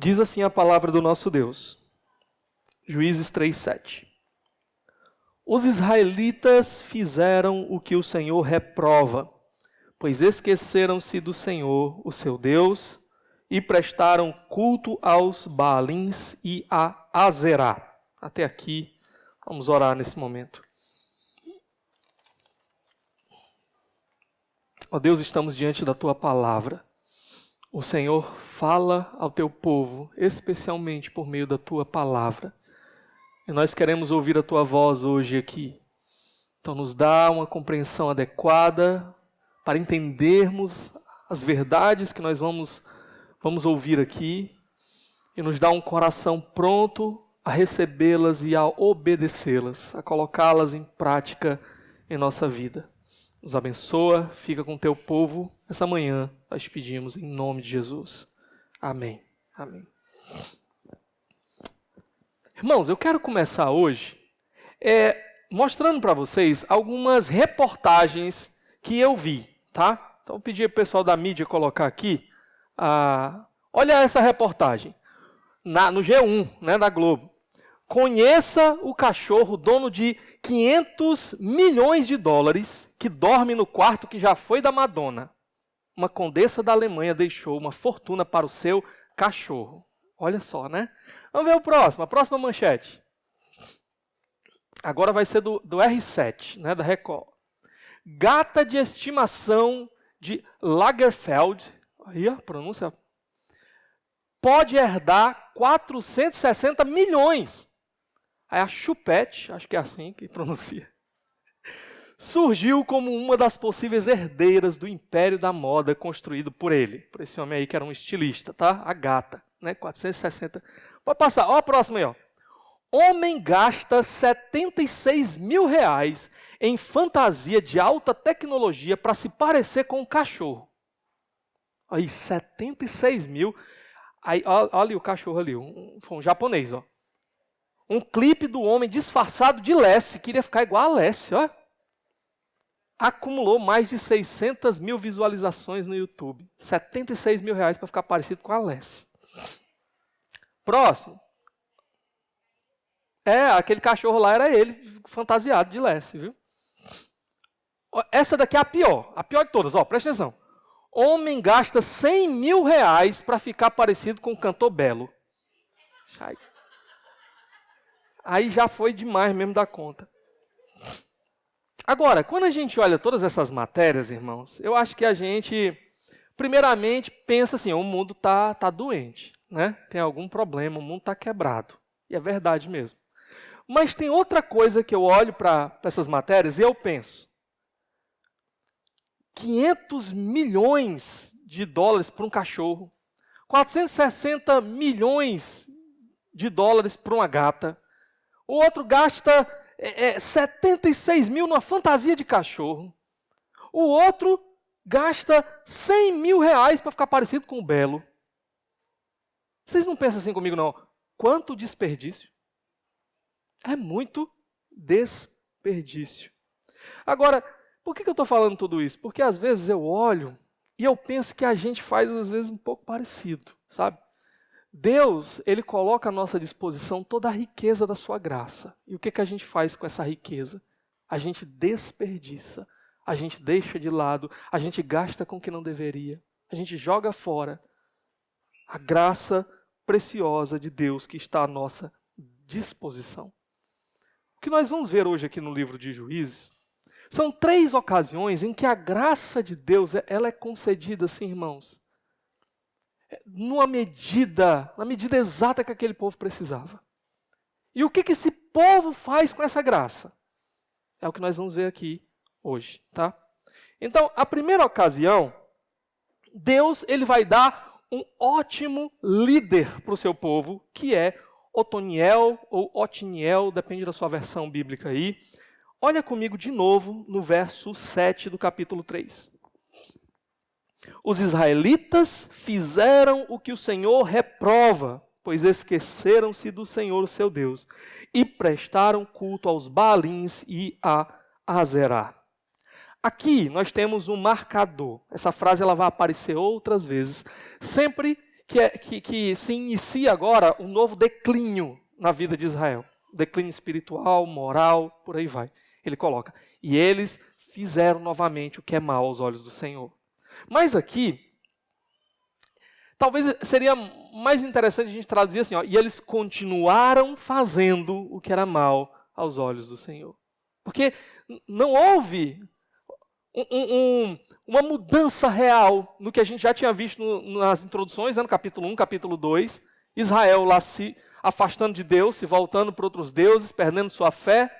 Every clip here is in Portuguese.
Diz assim a palavra do nosso Deus. Juízes 3:7. Os israelitas fizeram o que o Senhor reprova, pois esqueceram-se do Senhor, o seu Deus, e prestaram culto aos Baalins e a Azerá. Até aqui, vamos orar nesse momento. Ó Deus, estamos diante da Tua palavra. O Senhor fala ao Teu povo, especialmente por meio da Tua palavra. E nós queremos ouvir a Tua voz hoje aqui. Então nos dá uma compreensão adequada para entendermos as verdades que nós vamos ouvir aqui. E nos dá um coração pronto a recebê-las e a obedecê-las, a colocá-las em prática em nossa vida. Nos abençoa, fica com o Teu povo essa manhã, nós pedimos em nome de Jesus. Amém. Amém. Irmãos, eu quero começar hoje mostrando para vocês algumas reportagens que eu vi, tá? Então eu pedi ao pessoal da mídia colocar aqui. Olha essa reportagem, no G1, né, da Globo. Conheça o cachorro dono de 500 milhões de dólares que dorme no quarto que já foi da Madonna. Uma condessa da Alemanha deixou uma fortuna para o seu cachorro. Olha só, né? Vamos ver o próximo, a próxima manchete. Agora vai ser do R7, né, da Record. Gata de estimação de Lagerfeld, aí a pronúncia, pode herdar 460 milhões. Aí a Chupette, acho que é assim que pronuncia, surgiu como uma das possíveis herdeiras do império da moda construído por ele. Por esse homem aí que era um estilista, tá? A gata, né? 460. Pode passar, ó a próxima aí, ó. Homem gasta 76 mil reais em fantasia de alta tecnologia para se parecer com um cachorro. Aí, 76 mil. Aí, olha o cachorro ali, um japonês, ó. Um clipe do homem disfarçado de Lassie, queria ficar igual a Lassie, ó. Acumulou mais de 600 mil visualizações no YouTube. 76 mil reais para ficar parecido com a Lassie. Próximo. Aquele cachorro lá era ele, fantasiado de Lassie, viu? Essa daqui é a pior de todas, ó, presta atenção. Homem gasta 100 mil reais para ficar parecido com um cantor belo. Aí já foi demais mesmo da conta. Agora, quando a gente olha todas essas matérias, irmãos, eu acho que a gente, primeiramente, pensa assim, o mundo tá doente, né? Tem algum problema, o mundo está quebrado. E é verdade mesmo. Mas tem outra coisa que eu olho para essas matérias e eu penso. 500 milhões de dólares para um cachorro. 460 milhões de dólares para uma gata. O outro gasta 76 mil numa fantasia de cachorro. O outro gasta 100 mil reais para ficar parecido com o belo. Vocês não pensam assim comigo, não? Quanto desperdício. É muito desperdício. Agora, por que eu estou falando tudo isso? Porque às vezes eu olho e eu penso que a gente faz às vezes um pouco parecido, sabe? Deus, Ele coloca à nossa disposição toda a riqueza da sua graça. E o que a gente faz com essa riqueza? A gente desperdiça, a gente deixa de lado, a gente gasta com o que não deveria, a gente joga fora a graça preciosa de Deus que está à nossa disposição. O que nós vamos ver hoje aqui no livro de Juízes são 3 ocasiões em que a graça de Deus ela é concedida, assim, irmãos, na medida exata que aquele povo precisava. E o que esse povo faz com essa graça? É o que nós vamos ver aqui hoje, tá? Então, a primeira ocasião, Deus ele vai dar um ótimo líder para o seu povo, que é Otoniel ou Otiniel, depende da sua versão bíblica aí. Olha comigo de novo no verso 7 do capítulo 3. Os israelitas fizeram o que o Senhor reprova, pois esqueceram-se do Senhor, o seu Deus, e prestaram culto aos Baalins e a Azerá. Aqui nós temos um marcador. Essa frase ela vai aparecer outras vezes, sempre que se inicia agora um novo declínio na vida de Israel. Declínio espiritual, moral, por aí vai. Ele coloca, e eles fizeram novamente o que é mal aos olhos do Senhor. Mas aqui, talvez seria mais interessante a gente traduzir assim, e eles continuaram fazendo o que era mal aos olhos do Senhor. Porque não houve uma mudança real no que a gente já tinha visto nas introduções, no capítulo 1, capítulo 2, Israel lá se afastando de Deus, se voltando para outros deuses, perdendo sua fé.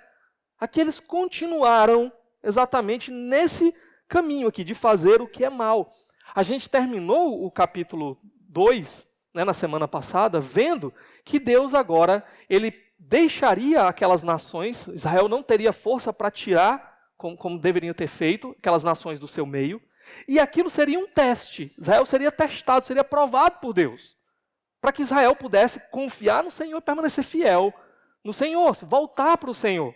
Aqui eles continuaram exatamente nesse caminho aqui, de fazer o que é mal. A gente terminou o capítulo 2, na semana passada, vendo que Deus agora, ele deixaria aquelas nações, Israel não teria força para tirar, como deveriam ter feito, aquelas nações do seu meio, e aquilo seria um teste. Israel seria testado, seria provado por Deus, para que Israel pudesse confiar no Senhor e permanecer fiel no Senhor, voltar para o Senhor.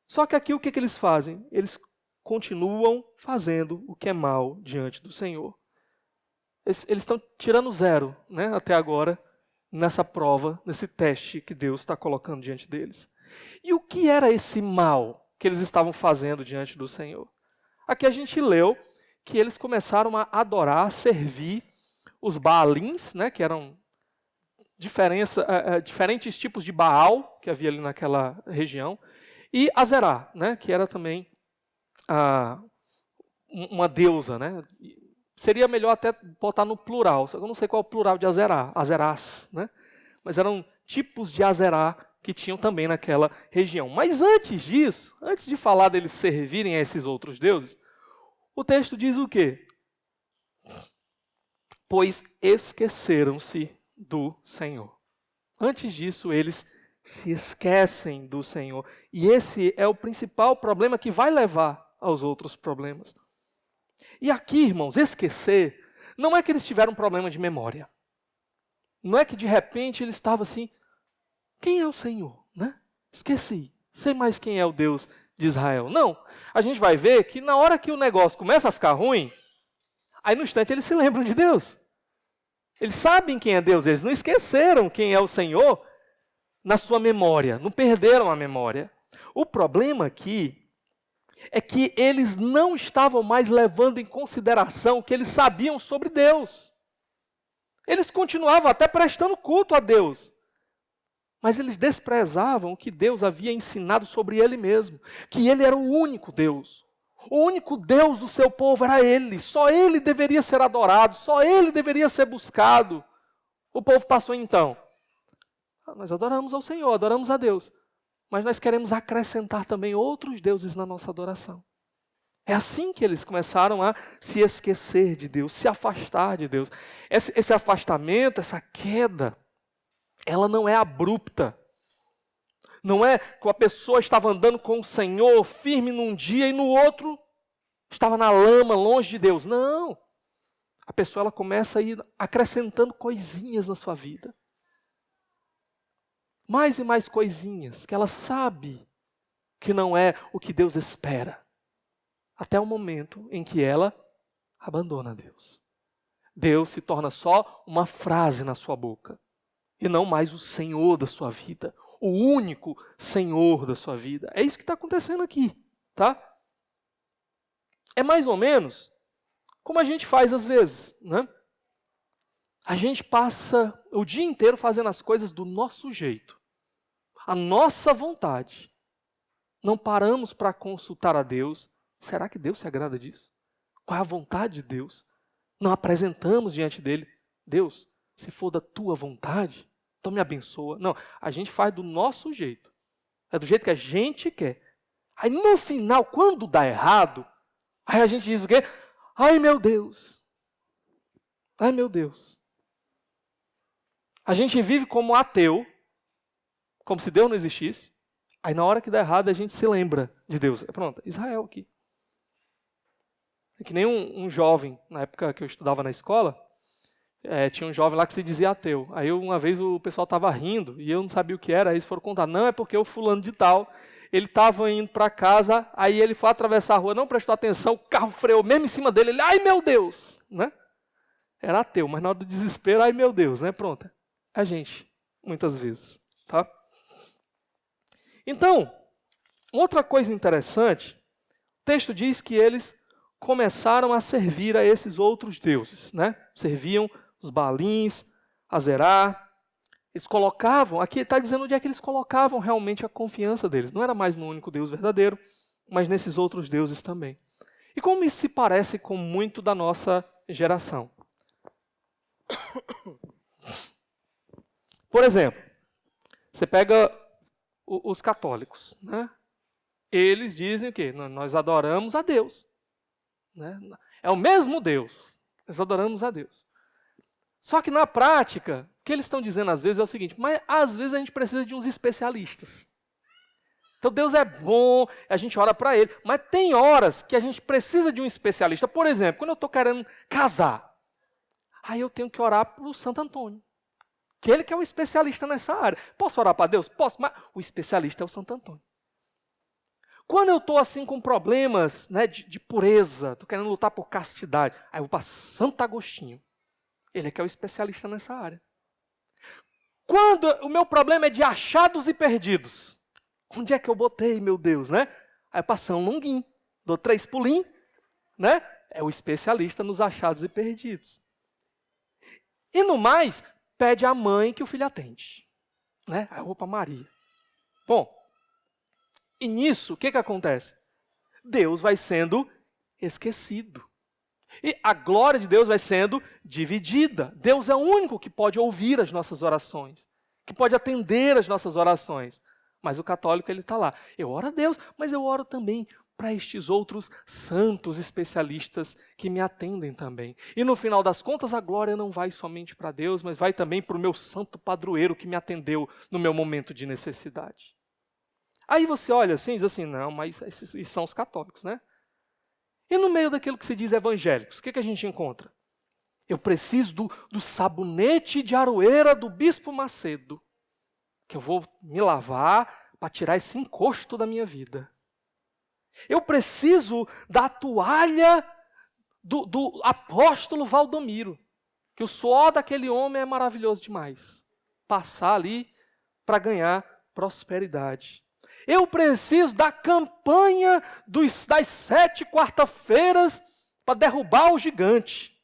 Só que aqui o que eles fazem? Eles continuam fazendo o que é mal diante do Senhor. Eles estão tirando zero, até agora, nessa prova, nesse teste que Deus está colocando diante deles. E o que era esse mal que eles estavam fazendo diante do Senhor? Aqui a gente leu que eles começaram a adorar, a servir os Baalins, que eram diferentes tipos de Baal que havia ali naquela região, e Azerá, que era também uma deusa. Seria melhor até botar no plural, só que eu não sei qual é o plural de Azerá, Azerás, mas eram tipos de Azerá que tinham também naquela região. Mas antes disso, antes de falar deles servirem a esses outros deuses, o texto diz o quê? Pois esqueceram-se do Senhor. Antes disso, eles se esquecem do Senhor. E esse é o principal problema que vai levar aos outros problemas. E aqui, irmãos, esquecer, não é que eles tiveram um problema de memória. Não é que de repente ele estava assim, quem é o Senhor? Esqueci, sei mais quem é o Deus de Israel. Não, a gente vai ver que na hora que o negócio começa a ficar ruim, aí no instante eles se lembram de Deus. Eles sabem quem é Deus, eles não esqueceram quem é o Senhor na sua memória, não perderam a memória. O problema aqui é que eles não estavam mais levando em consideração o que eles sabiam sobre Deus. Eles continuavam até prestando culto a Deus, mas eles desprezavam o que Deus havia ensinado sobre Ele mesmo, que Ele era o único Deus. O único Deus do seu povo era Ele, só Ele deveria ser adorado, só Ele deveria ser buscado. O povo passou então, nós adoramos ao Senhor, adoramos a Deus, mas nós queremos acrescentar também outros deuses na nossa adoração. É assim que eles começaram a se esquecer de Deus, se afastar de Deus. Esse afastamento, essa queda, ela não é abrupta. Não é que a pessoa estava andando com o Senhor firme num dia e no outro estava na lama, longe de Deus. Não. A pessoa ela começa a ir acrescentando coisinhas na sua vida. Mais e mais coisinhas que ela sabe que não é o que Deus espera. Até o momento em que ela abandona Deus. Deus se torna só uma frase na sua boca. E não mais o Senhor da sua vida. O único Senhor da sua vida. É isso que está acontecendo aqui, tá? É mais ou menos como a gente faz às vezes, A gente passa o dia inteiro fazendo as coisas do nosso jeito. A nossa vontade. Não paramos para consultar a Deus. Será que Deus se agrada disso? Qual é a vontade de Deus? Não apresentamos diante dele. Deus, se for da tua vontade, então me abençoa. Não, a gente faz do nosso jeito. É do jeito que a gente quer. Aí no final, quando dá errado, aí a gente diz o quê? Ai meu Deus. Ai meu Deus. A gente vive como ateu, como se Deus não existisse. Aí na hora que dá errado, a gente se lembra de Deus. Pronto, Israel aqui. É que nem um jovem, na época que eu estudava na escola, tinha um jovem lá que se dizia ateu. Aí uma vez o pessoal estava rindo e eu não sabia o que era. Aí eles foram contar, não, é porque o fulano de tal, ele estava indo para casa, aí ele foi atravessar a rua, não prestou atenção, o carro freou mesmo em cima dele. Ele, ai meu Deus! era ateu, mas na hora do desespero, ai meu Deus, né? Pronto. A gente, muitas vezes, tá? Então, outra coisa interessante, o texto diz que eles começaram a servir a esses outros deuses, né? Serviam os Baalins, Azerá. Eles colocavam, aqui está dizendo onde é que eles colocavam realmente a confiança deles. Não era mais no único Deus verdadeiro, mas nesses outros deuses também. E como isso se parece com muito da nossa geração? Por exemplo, você pega os católicos, né? Eles dizem o quê? Nós adoramos a Deus. Né? É o mesmo Deus. Nós adoramos a Deus. Só que na prática, o que eles estão dizendo às vezes é o seguinte, mas às vezes a gente precisa de uns especialistas. Então Deus é bom, a gente ora para Ele, mas tem horas que a gente precisa de um especialista. Por exemplo, quando eu estou querendo casar, aí eu tenho que orar para o Santo Antônio, que ele que é o especialista nessa área. Posso orar para Deus? Posso, mas o especialista é o Santo Antônio. Quando eu estou assim com problemas, né, de pureza, estou querendo lutar por castidade, aí eu vou para Santo Agostinho. Ele é que é o especialista nessa área. Quando o meu problema é de achados e perdidos, onde é que eu botei, meu Deus, né? Aí eu passo um longuinho, dou 3 pulinhos, né? É o especialista nos achados e perdidos. E no mais, pede à mãe que o filho atende, né? Aí eu vou para Maria. Bom, e nisso, o que acontece? Deus vai sendo esquecido. E a glória de Deus vai sendo dividida. Deus é o único que pode ouvir as nossas orações, que pode atender as nossas orações. Mas o católico, ele está lá. Eu oro a Deus, mas eu oro também para estes outros santos especialistas que me atendem também. E no final das contas, a glória não vai somente para Deus, mas vai também para o meu santo padroeiro que me atendeu no meu momento de necessidade. Aí você olha assim e diz assim, não, mas esses são os católicos, né? E no meio daquilo que se diz evangélicos, o que a gente encontra? Eu preciso do sabonete de aroeira do Bispo Macedo, que eu vou me lavar para tirar esse encosto da minha vida. Eu preciso da toalha do apóstolo Valdomiro, que o suor daquele homem é maravilhoso demais. Passar ali para ganhar prosperidade. Eu preciso da campanha das 7 quarta-feiras para derrubar o gigante.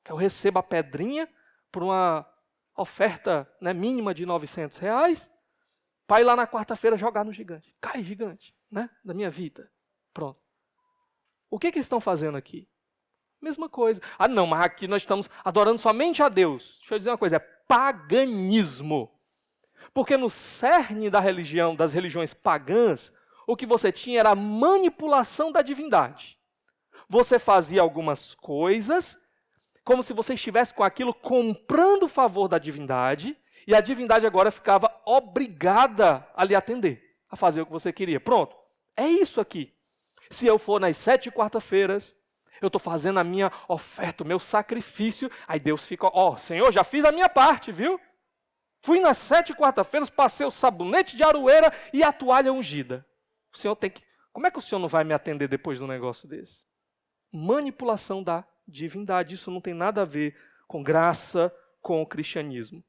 Que eu recebo a pedrinha por uma oferta, né, mínima de R$900, para ir lá na quarta-feira jogar no gigante. Cai gigante, né, da minha vida. Pronto. O que estão fazendo aqui? Mesma coisa. Ah, não, mas aqui nós estamos adorando somente a Deus. Deixa eu dizer uma coisa, é paganismo. Porque no cerne da religião, das religiões pagãs, o que você tinha era a manipulação da divindade. Você fazia algumas coisas, como se você estivesse com aquilo comprando o favor da divindade, e a divindade agora ficava obrigada a lhe atender, a fazer o que você queria. Pronto, é isso aqui. Se eu for nas 7 quarta-feiras, eu estou fazendo a minha oferta, o meu sacrifício, aí Deus fica, Senhor, já fiz a minha parte, viu? Fui nas 7 quarta-feiras, passei o sabonete de aroeira e a toalha ungida. O Senhor tem que... Como é que o Senhor não vai me atender depois de um negócio desse? Manipulação da divindade. Isso não tem nada a ver com graça, com o cristianismo.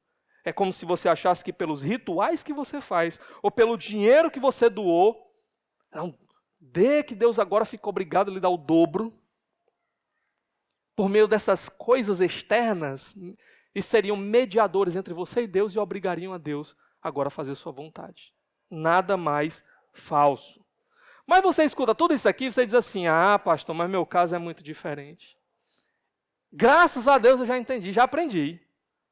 É como se você achasse que pelos rituais que você faz, ou pelo dinheiro que você doou, não, que Deus agora fica obrigado a lhe dar o dobro. Por meio dessas coisas externas, isso seriam mediadores entre você e Deus e obrigariam a Deus agora a fazer sua vontade. Nada mais falso. Mas você escuta tudo isso aqui e você diz assim, pastor, mas meu caso é muito diferente. Graças a Deus eu já entendi, já aprendi.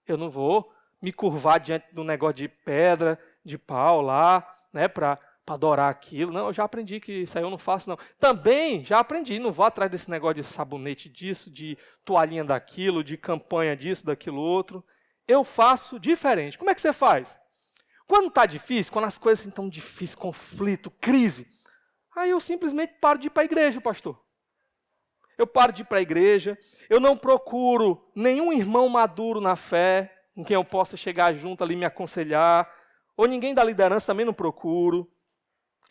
Eu não vou me curvar diante de um negócio de pedra, de pau lá, né, para adorar aquilo. Não, eu já aprendi que isso aí eu não faço, não. Também já aprendi, não vou atrás desse negócio de sabonete disso, de toalhinha daquilo, de campanha disso, daquilo outro. Eu faço diferente. Como é que você faz? Quando está difícil, quando as coisas estão difíceis, conflito, crise, aí eu simplesmente paro de ir para a igreja, pastor. Eu paro de ir para a igreja, eu não procuro nenhum irmão maduro na fé, com quem eu possa chegar junto ali e me aconselhar, ou ninguém da liderança também não procuro.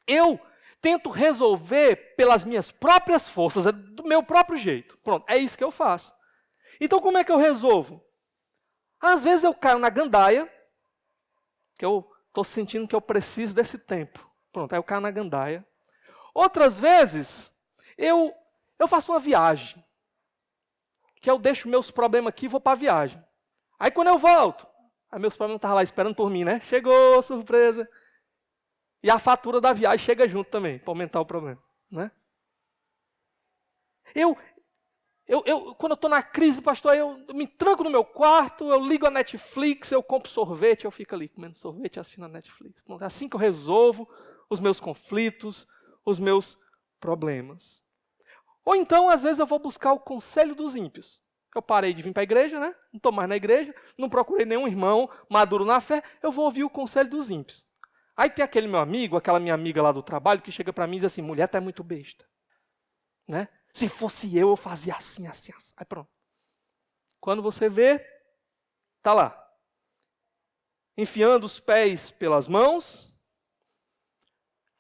Eu tento resolver pelas minhas próprias forças, do meu próprio jeito. Pronto, é isso que eu faço. Então como é que eu resolvo? Às vezes eu caio na gandaia, que eu estou sentindo que eu preciso desse tempo. Pronto, aí eu caio na gandaia. Outras vezes, eu faço uma viagem, que eu deixo meus problemas aqui e vou para a viagem. Aí quando eu volto, aí meus problemas estavam lá esperando por mim, né? Chegou, surpresa. E a fatura da viagem chega junto também, para aumentar o problema, né? Quando eu estou na crise, pastor, eu me tranco no meu quarto, eu ligo a Netflix, eu compro sorvete, eu fico ali comendo sorvete e assistindo a Netflix. É assim que eu resolvo os meus conflitos, os meus problemas. Ou então, às vezes, eu vou buscar o conselho dos ímpios. Eu parei de vir para a igreja, né? Não estou mais na igreja, não procurei nenhum irmão maduro na fé, eu vou ouvir o conselho dos ímpios. Aí tem aquele meu amigo, aquela minha amiga lá do trabalho, que chega para mim e diz assim, mulher, tu é muito besta. Né? Se fosse eu fazia assim, assim, assim. Aí pronto. Quando você vê, tá lá. Enfiando os pés pelas mãos.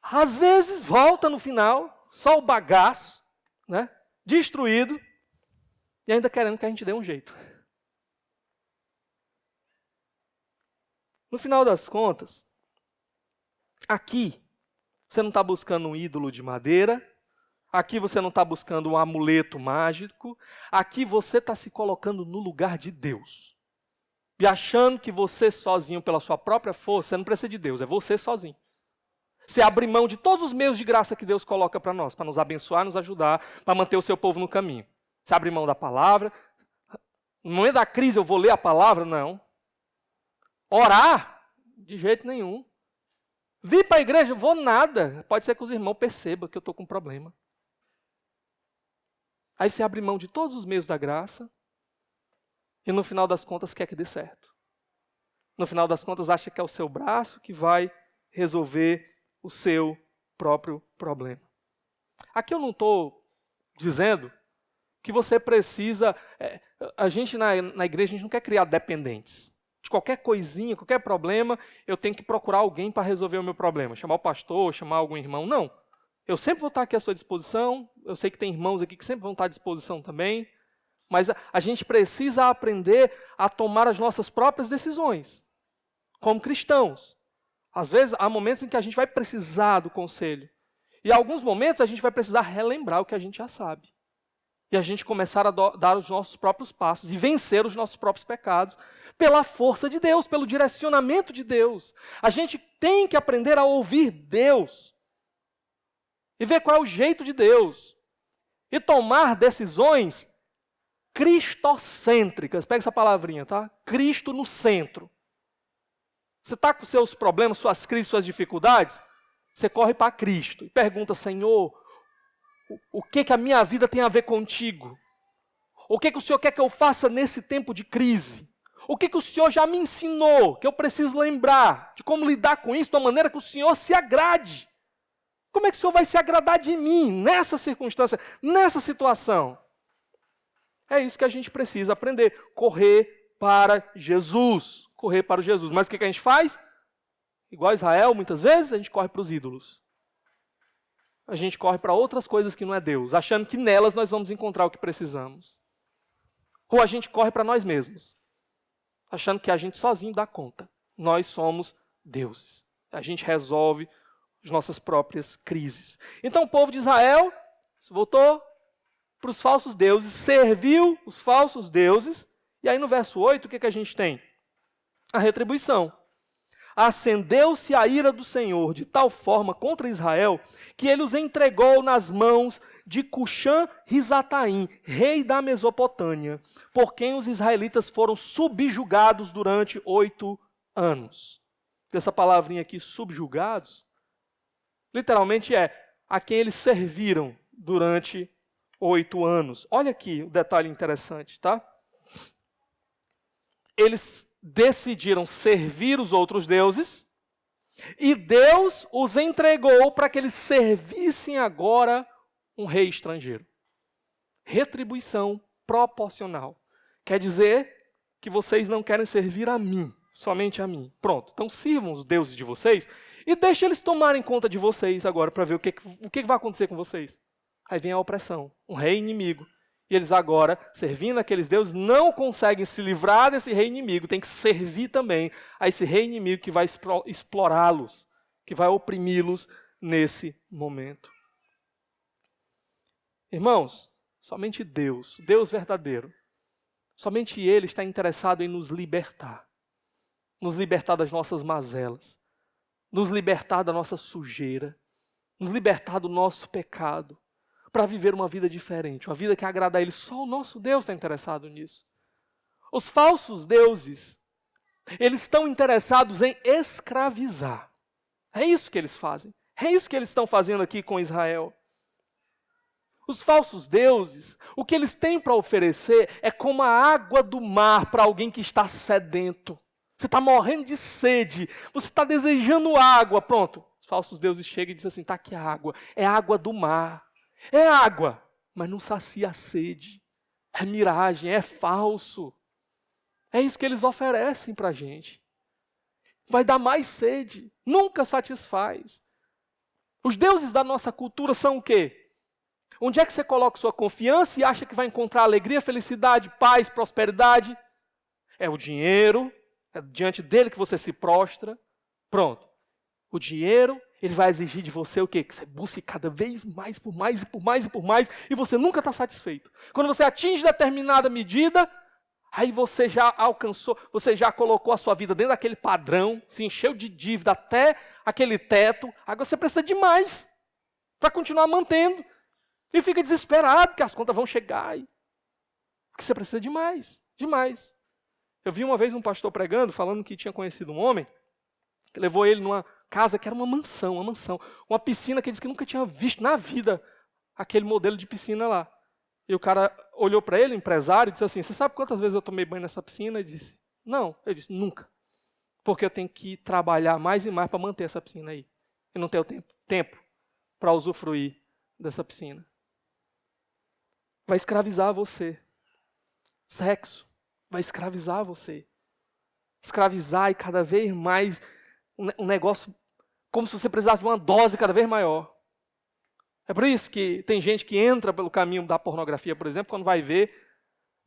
Às vezes volta no final, só o bagaço, né? Destruído. E ainda querendo que a gente dê um jeito. No final das contas, aqui, você não está buscando um ídolo de madeira. Aqui você não está buscando um amuleto mágico. Aqui você está se colocando no lugar de Deus. E achando que você sozinho, pela sua própria força, você não precisa de Deus, é você sozinho. Você abre mão de todos os meios de graça que Deus coloca para nós, para nos abençoar, nos ajudar, para manter o seu povo no caminho. Você abre mão da palavra. No momento da crise eu vou ler a palavra? Não. Orar? De jeito nenhum. Vir para a igreja? Vou nada. Pode ser que os irmãos percebam que eu estou com um problema. Aí você abre mão de todos os meios da graça e no final das contas quer que dê certo. No final das contas acha que é o seu braço que vai resolver o seu próprio problema. Aqui eu não estou dizendo que você precisa... a gente na igreja, a gente não quer criar dependentes. De qualquer coisinha, qualquer problema, eu tenho que procurar alguém para resolver o meu problema. Chamar o pastor, chamar algum irmão. Não. Eu sempre vou estar aqui à sua disposição. Eu sei que tem irmãos aqui que sempre vão estar à disposição também. Mas a gente precisa aprender a tomar as nossas próprias decisões. Como cristãos. Às vezes, há momentos em que a gente vai precisar do conselho. E em alguns momentos, a gente vai precisar relembrar o que a gente já sabe. E a gente começar a dar os nossos próprios passos e vencer os nossos próprios pecados pela força de Deus, pelo direcionamento de Deus. A gente tem que aprender a ouvir Deus e ver qual é o jeito de Deus e tomar decisões cristocêntricas. Pega essa palavrinha, tá? Cristo no centro. Você está com seus problemas, suas crises, suas dificuldades? Você corre para Cristo e pergunta, Senhor, o que a minha vida tem a ver contigo? O que o Senhor quer que eu faça nesse tempo de crise? O que o Senhor já me ensinou, que eu preciso lembrar de como lidar com isso de uma maneira que o Senhor se agrade? Como é que o Senhor vai se agradar de mim nessa circunstância, nessa situação? É isso que a gente precisa aprender, correr para Jesus. Correr para o Jesus. Mas o que a gente faz? Igual Israel, muitas vezes, a gente corre para os ídolos. A gente corre para outras coisas que não é Deus, achando que nelas nós vamos encontrar o que precisamos. Ou a gente corre para nós mesmos, achando que a gente sozinho dá conta. Nós somos deuses. A gente resolve as nossas próprias crises. Então o povo de Israel voltou para os falsos deuses, serviu os falsos deuses, e aí no verso 8 o que a gente tem? A retribuição. Acendeu-se a ira do Senhor de tal forma contra Israel, que ele os entregou nas mãos de Cuxã-Risataim, rei da Mesopotâmia, por quem os israelitas foram subjugados durante 8 anos. Essa palavrinha aqui, subjugados, literalmente é a quem eles serviram durante 8 anos. Olha aqui o detalhe interessante, tá? Eles decidiram servir os outros deuses e Deus os entregou para que eles servissem agora um rei estrangeiro. Retribuição proporcional. Quer dizer que vocês não querem servir a mim, somente a mim. Pronto, então sirvam os deuses de vocês e deixem eles tomarem conta de vocês agora para ver o que vai acontecer com vocês. Aí vem a opressão, um rei inimigo E eles agora, servindo aqueles deuses, não conseguem se livrar desse rei inimigo, tem que servir também a esse rei inimigo que vai explorá-los, que vai oprimi-los nesse momento. Irmãos, somente Deus, Deus verdadeiro, somente Ele está interessado em nos libertar das nossas mazelas, nos libertar da nossa sujeira, nos libertar do nosso pecado, para viver uma vida diferente, uma vida que agrada a Ele. Só o nosso Deus está interessado nisso. Os falsos deuses, eles estão interessados em escravizar. É isso que eles fazem. É isso que eles estão fazendo aqui com Israel. Os falsos deuses, o que eles têm para oferecer é como a água do mar para alguém que está sedento. Você está morrendo de sede, você está desejando água, pronto. Os falsos deuses chegam e dizem assim, está aqui a água, é água do mar. É água, mas não sacia a sede. É miragem, é falso. É isso que eles oferecem para a gente. Vai dar mais sede, nunca satisfaz. Os deuses da nossa cultura são o quê? Onde é que você coloca sua confiança e acha que vai encontrar alegria, felicidade, paz, prosperidade? É o dinheiro, é diante dele que você se prostra. Pronto. O dinheiro, ele vai exigir de você o quê? Que você busque cada vez mais, por mais, e por mais, e por mais, e você nunca está satisfeito. Quando você atinge determinada medida, aí você já alcançou, você já colocou a sua vida dentro daquele padrão, se encheu de dívida até aquele teto, agora você precisa de mais para continuar mantendo. E fica desesperado, que as contas vão chegar. Porque você precisa de mais, demais. Eu vi uma vez um pastor pregando, falando que tinha conhecido um homem, que levou ele numa casa que era uma mansão, uma piscina que ele disse que nunca tinha visto na vida aquele modelo de piscina lá. E o cara olhou para ele, empresário, e disse assim, você sabe quantas vezes eu tomei banho nessa piscina? Ele disse, não. Ele disse, nunca. Porque eu tenho que trabalhar mais e mais para manter essa piscina aí. Eu não tenho tempo para usufruir dessa piscina. Vai escravizar você. Sexo vai escravizar você. Escravizar e cada vez mais um negócio como se você precisasse de uma dose cada vez maior. É por isso que tem gente que entra pelo caminho da pornografia, por exemplo, quando vai ver,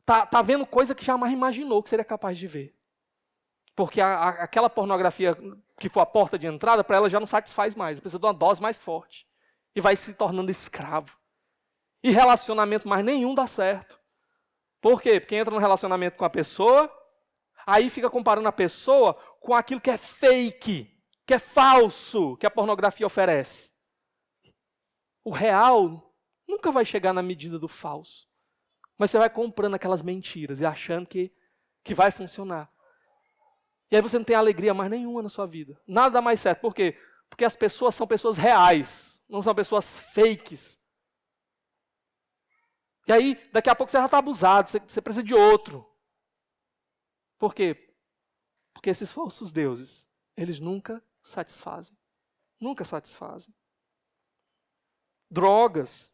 tá vendo coisa que jamais imaginou que seria capaz de ver. Porque aquela pornografia que for a porta de entrada, para ela já não satisfaz mais, precisa de uma dose mais forte. E vai se tornando escravo. E relacionamento mais nenhum dá certo. Por quê? Porque entra no relacionamento com a pessoa, aí fica comparando a pessoa com aquilo que é fake, que é falso, que a pornografia oferece. O real nunca vai chegar na medida do falso. Mas você vai comprando aquelas mentiras e achando que vai funcionar. E aí você não tem alegria mais nenhuma na sua vida. Nada dá mais certo. Por quê? Porque as pessoas são pessoas reais, não são pessoas fakes. E aí, daqui a pouco você já está abusado, você precisa de outro. Por quê? Porque esses falsos deuses, eles nunca satisfazem. Nunca satisfazem. Drogas.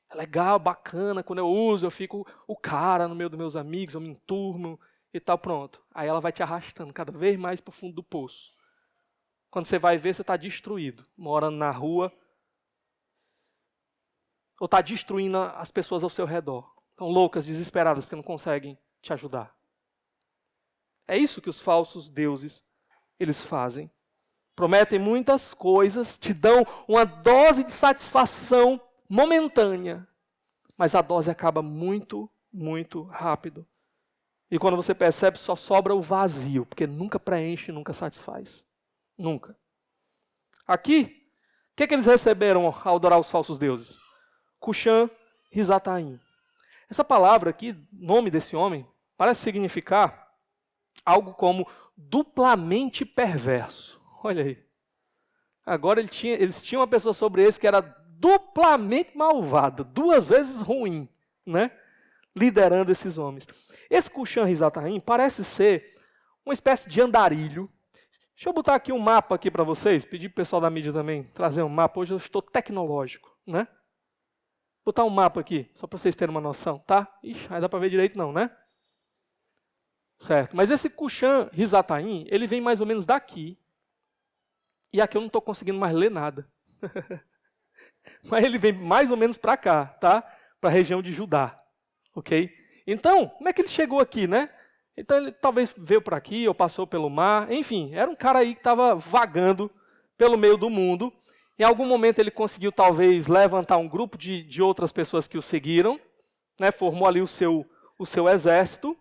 É legal, bacana, quando eu uso, eu fico o cara no meio dos meus amigos, eu me enturmo e tal, pronto. Aí ela vai te arrastando cada vez mais para o fundo do poço. Quando você vai ver, você está destruído, morando na rua, ou está destruindo as pessoas ao seu redor. Estão loucas, desesperadas, porque não conseguem te ajudar. É isso que os falsos deuses, eles fazem. Prometem muitas coisas, te dão uma dose de satisfação momentânea, mas a dose acaba muito, muito rápido. E quando você percebe, só sobra o vazio, porque nunca preenche, nunca satisfaz. Nunca. Aqui, o que eles receberam ao adorar os falsos deuses? Cuxã-Risataim. Essa palavra aqui, nome desse homem, parece significar algo como duplamente perverso. Olha aí. Agora eles tinham uma pessoa sobre eles que era duplamente malvada, duas vezes ruim, né? Liderando esses homens. Esse Cuxã-Risataim parece ser uma espécie de andarilho. Deixa eu botar aqui um mapa aqui para vocês, pedir para o pessoal da mídia também trazer um mapa. Hoje eu estou tecnológico, né? Botar um mapa aqui, só para vocês terem uma noção, tá? Ixi, não dá para ver direito não, né? Certo, mas esse Cuxã-Risataim, ele vem mais ou menos daqui. E aqui eu não estou conseguindo mais ler nada. Mas ele vem mais ou menos para cá, tá? para a região de Judá, ok? Então, como é que ele chegou aqui, né? Então ele talvez veio por aqui ou passou pelo mar, enfim, era um cara aí que estava vagando pelo meio do mundo. Em algum momento ele conseguiu talvez levantar um grupo de outras pessoas que o seguiram, né? Formou ali o seu exército.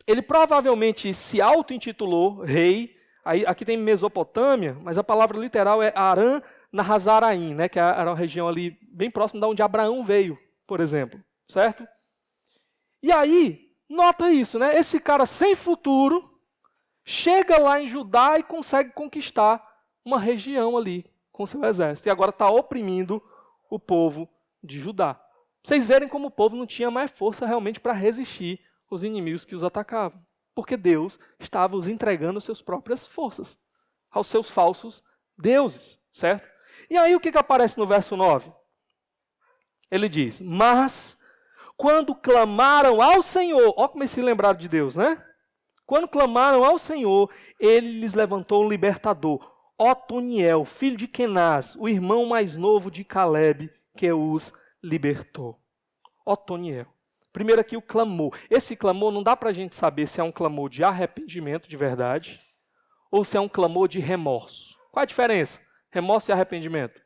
Ele provavelmente se auto-intitulou rei. Aí, aqui tem Mesopotâmia, mas a palavra literal é Aram Nahazaraim, né? Que era uma região ali bem próxima de onde Abraão veio, por exemplo, certo? E aí, nota isso, né? Esse cara sem futuro chega lá em Judá e consegue conquistar uma região ali com seu exército. E agora está oprimindo o povo de Judá. Vocês verem como o povo não tinha mais força realmente para resistir os inimigos que os atacavam. Porque Deus estava os entregando suas próprias forças aos seus falsos deuses, certo? E aí o que aparece no verso 9? Ele diz, mas quando clamaram ao Senhor, ó como eles se lembraram de Deus, né? Quando clamaram ao Senhor, ele lhes levantou um libertador, Otoniel, filho de Kenaz, o irmão mais novo de Calebe, que os libertou. Otoniel. Primeiro aqui o clamor. Esse clamor não dá para a gente saber se é um clamor de arrependimento de verdade ou se é um clamor de remorso. Qual a diferença? Remorso e arrependimento.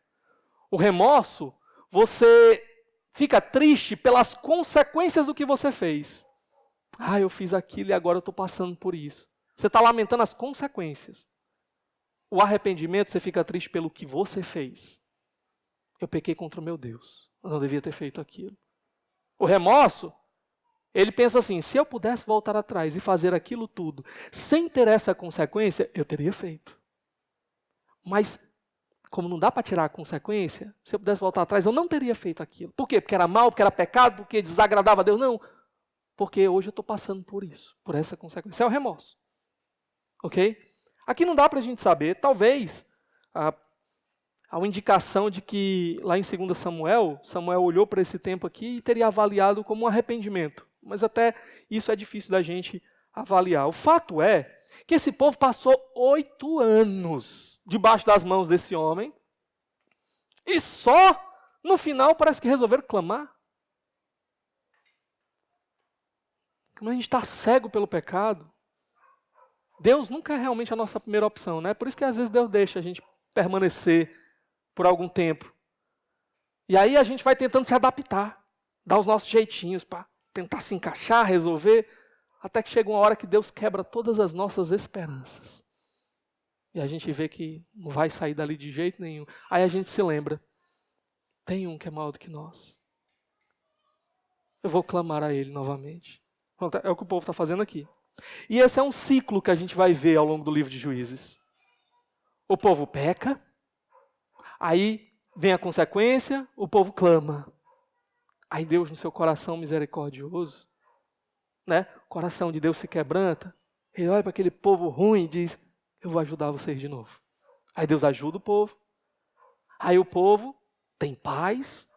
O remorso, você fica triste pelas consequências do que você fez. Ah, eu fiz aquilo e agora eu estou passando por isso. Você está lamentando as consequências. O arrependimento, você fica triste pelo que você fez. Eu pequei contra o meu Deus. Eu não devia ter feito aquilo. O remorso, ele pensa assim, se eu pudesse voltar atrás e fazer aquilo tudo, sem ter essa consequência, eu teria feito. Mas, como não dá para tirar a consequência, se eu pudesse voltar atrás, eu não teria feito aquilo. Por quê? Porque era mal, porque era pecado, porque desagradava a Deus? Não. Porque hoje eu estou passando por isso, por essa consequência. É o remorso. Ok? Aqui não dá para a gente saber, talvez, há uma indicação de que lá em 2 Samuel, Samuel olhou para esse tempo aqui e teria avaliado como um arrependimento. Mas até isso é difícil da gente avaliar. O fato é que esse povo passou 8 anos debaixo das mãos desse homem e só no final parece que resolveram clamar. Como a gente está cego pelo pecado, Deus nunca é realmente a nossa primeira opção, né? Por isso que às vezes Deus deixa a gente permanecer por algum tempo. E aí a gente vai tentando se adaptar, dar os nossos jeitinhos para tentar se encaixar, resolver, até que chega uma hora que Deus quebra todas as nossas esperanças. E a gente vê que não vai sair dali de jeito nenhum. Aí a gente se lembra, tem um que é maior do que nós. Eu vou clamar a Ele novamente. Pronto, é o que o povo está fazendo aqui. E esse é um ciclo que a gente vai ver ao longo do livro de Juízes. O povo peca, aí vem a consequência, o povo clama. Aí Deus, no seu coração misericordioso, né? O coração de Deus se quebranta. Ele olha para aquele povo ruim e diz, eu vou ajudar vocês de novo. Aí Deus ajuda o povo. Aí o povo tem paz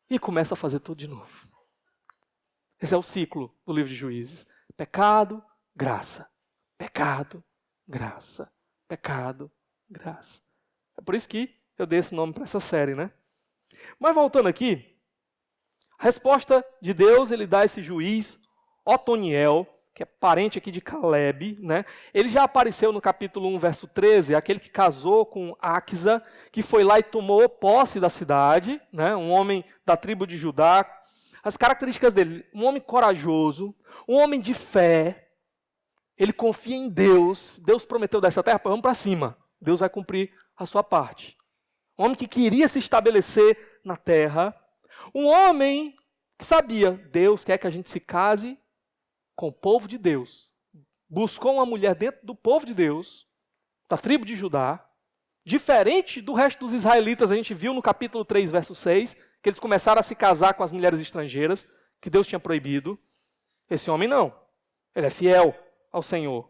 e começa a fazer tudo de novo. Esse é o ciclo do livro de Juízes. Pecado, graça. Pecado, graça. Pecado, graça. É por isso que eu dei esse nome para essa série, né? Mas voltando aqui, a resposta de Deus, ele dá esse juiz, Otoniel, que é parente aqui de Calebe, né? Ele já apareceu no capítulo 1, verso 13, aquele que casou com Aquisa, que foi lá e tomou posse da cidade, né? Um homem da tribo de Judá. As características dele, um homem corajoso, um homem de fé, ele confia em Deus, Deus prometeu dessa terra, vamos para cima, Deus vai cumprir a sua parte. Um homem que queria se estabelecer na terra, um homem que sabia, Deus quer que a gente se case com o povo de Deus. Buscou uma mulher dentro do povo de Deus, da tribo de Judá, diferente do resto dos israelitas, a gente viu no capítulo 3, verso 6, que eles começaram a se casar com as mulheres estrangeiras, que Deus tinha proibido. Esse homem não. Ele é fiel ao Senhor.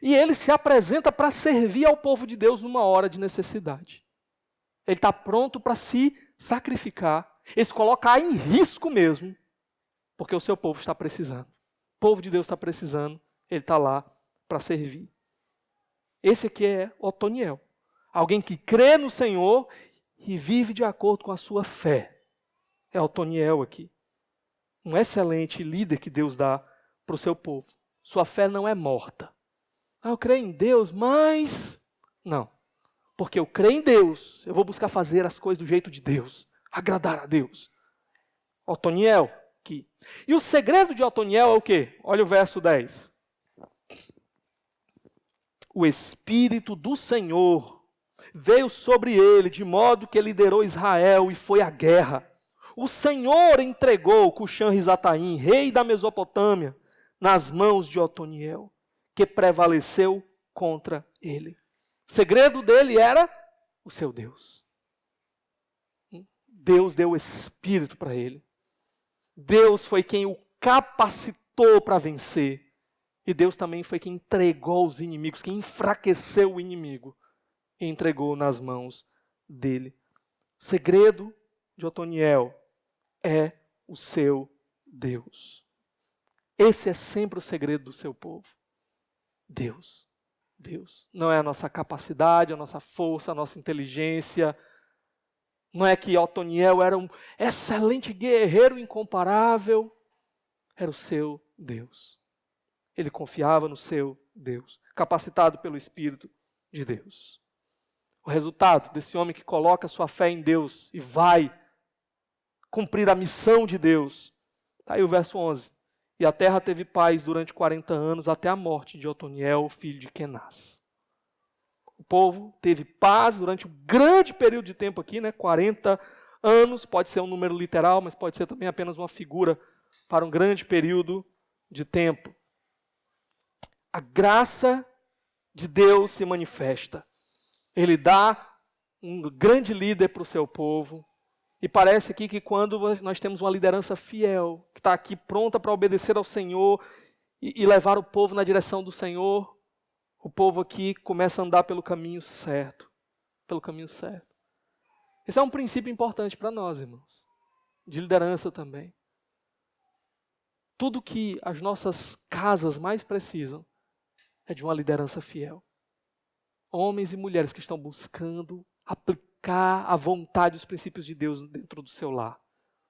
E ele se apresenta para servir ao povo de Deus numa hora de necessidade. Ele está pronto para se sacrificar. Ele se colocar em risco mesmo, porque o seu povo está precisando. O povo de Deus está precisando, ele está lá para servir. Esse aqui é Otoniel. Alguém que crê no Senhor e vive de acordo com a sua fé. é Otoniel aqui. Um excelente líder que Deus dá para o seu povo. Sua fé não é morta. Eu creio em Deus, mas... Não. Porque eu creio em Deus, eu vou buscar fazer as coisas do jeito de Deus. Agradar a Deus. Otoniel aqui. E o segredo de Otoniel é o quê? Olha o verso 10. O Espírito do Senhor veio sobre ele, de modo que ele liderou Israel e foi à guerra. O Senhor entregou Cuxã-Risataim, rei da Mesopotâmia, nas mãos de Otoniel, que prevaleceu contra ele. O segredo dele era o seu Deus. Deus deu o Espírito para ele. Deus foi quem o capacitou para vencer. E Deus também foi quem entregou os inimigos, quem enfraqueceu o inimigo e entregou nas mãos dele. O segredo de Otoniel é o seu Deus. Esse é sempre o segredo do seu povo. Deus. Deus. Não é a nossa capacidade, a nossa força, a nossa inteligência. Não é que Otoniel era um excelente guerreiro incomparável. Era o seu Deus. Ele confiava no seu Deus, capacitado pelo Espírito de Deus. O resultado desse homem que coloca sua fé em Deus e vai cumprir a missão de Deus. Está aí o verso 11. E a terra teve paz durante 40 anos, até a morte de Otoniel, filho de Kenaz. O povo teve paz durante um grande período de tempo aqui, 40 anos, pode ser um número literal, mas pode ser também apenas uma figura para um grande período de tempo. A graça de Deus se manifesta. Ele dá um grande líder para o seu povo. E parece aqui que quando nós temos uma liderança fiel, que está aqui pronta para obedecer ao Senhor e levar o povo na direção do Senhor, o povo aqui começa a andar pelo caminho certo. Pelo caminho certo. Esse é um princípio importante para nós, irmãos. De liderança também. Tudo que as nossas casas mais precisam é de uma liderança fiel. Homens e mulheres que estão buscando aplicar a vontade e os princípios de Deus dentro do seu lar.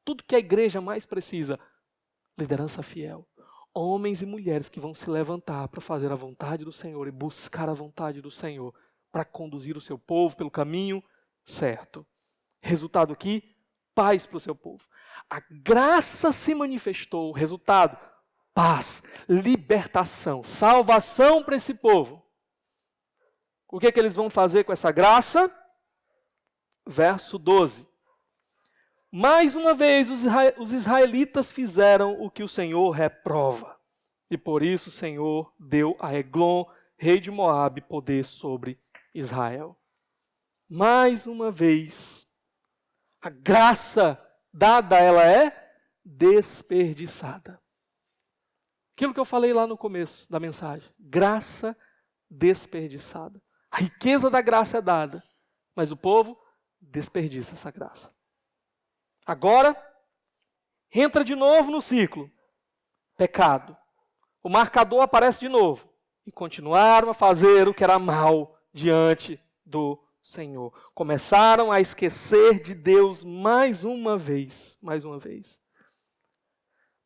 Tudo que a igreja mais precisa, liderança fiel. Homens e mulheres que vão se levantar para fazer a vontade do Senhor e buscar a vontade do Senhor para conduzir o seu povo pelo caminho certo. Resultado aqui, paz para o seu povo. A graça se manifestou. Resultado, paz, libertação, salvação para esse povo. O que é que eles vão fazer com essa graça? Verso 12. Mais uma vez os israelitas fizeram o que o Senhor reprova. E por isso o Senhor deu a Eglon, rei de Moabe, poder sobre Israel. Mais uma vez, a graça dada ela é desperdiçada. Aquilo que eu falei lá no começo da mensagem. Graça desperdiçada. A riqueza da graça é dada, mas o povo desperdiça essa graça. Agora, entra de novo no ciclo. Pecado. O marcador aparece de novo. E continuaram a fazer o que era mal diante do Senhor. Começaram a esquecer de Deus mais uma vez. Mais uma vez.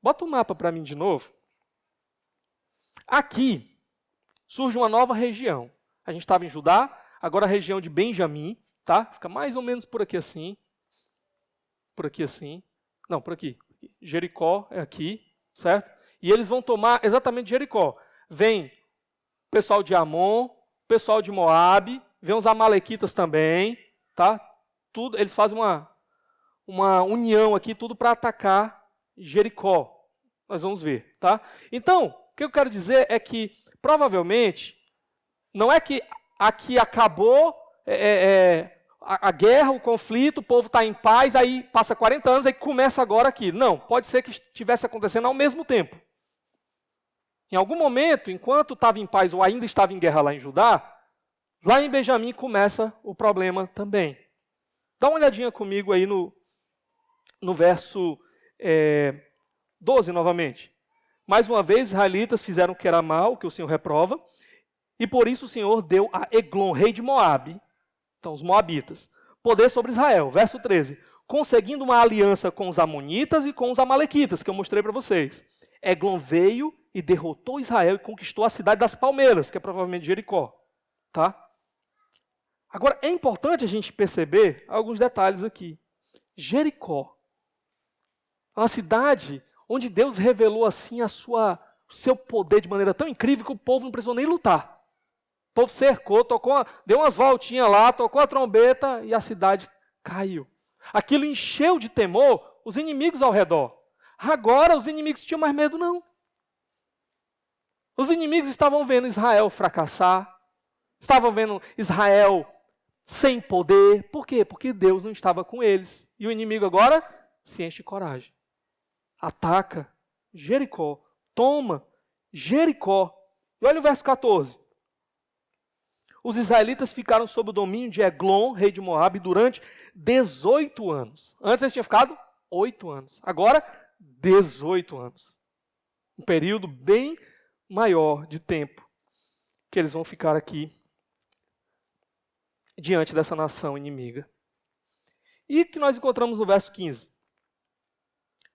Bota o mapa para mim de novo. Aqui surge uma nova região. A gente estava em Judá, agora a região de Benjamim, tá? Fica mais ou menos por aqui assim. Por aqui assim. Não, por aqui. Jericó é aqui, certo? E eles vão tomar exatamente Jericó. Vem o pessoal de Amon, o pessoal de Moabe, vem os amalequitas também, tá? Tudo, eles fazem uma união aqui, tudo para atacar Jericó. Nós vamos ver, tá? Então, o que eu quero dizer é que, provavelmente, não é que aqui acabou a guerra, o conflito, o povo está em paz, aí passa 40 anos, aí começa agora aqui. Não, pode ser que estivesse acontecendo ao mesmo tempo. Em algum momento, enquanto estava em paz ou ainda estava em guerra lá em Judá, lá em Benjamim começa o problema também. Dá uma olhadinha comigo aí no verso 12 novamente. Mais uma vez, os israelitas fizeram o que era mal, o que o Senhor reprova, e por isso o Senhor deu a Eglon, rei de Moabe, então os moabitas, poder sobre Israel. Verso 13. conseguindo uma aliança com os amonitas e com os amalequitas, que eu mostrei para vocês. Eglon veio e derrotou Israel e conquistou a cidade das palmeiras, que é provavelmente Jericó. Tá? Agora, é importante a gente perceber alguns detalhes aqui. Jericó é uma cidade onde Deus revelou assim o seu poder de maneira tão incrível que o povo não precisou nem lutar. O povo cercou, deu umas voltinhas lá, tocou a trombeta e a cidade caiu. Aquilo encheu de temor os inimigos ao redor. Agora os inimigos não tinham mais medo, não. Os inimigos estavam vendo Israel fracassar, estavam vendo Israel sem poder. Por quê? Porque Deus não estava com eles. E o inimigo agora se enche de coragem. Ataca Jericó, toma Jericó. E olha o verso 14. Os israelitas ficaram sob o domínio de Eglon, rei de Moabe, durante 18 anos. Antes eles tinham ficado 8 anos. Agora, 18 anos. Um período bem maior de tempo que eles vão ficar aqui diante dessa nação inimiga. E que nós encontramos no verso 15.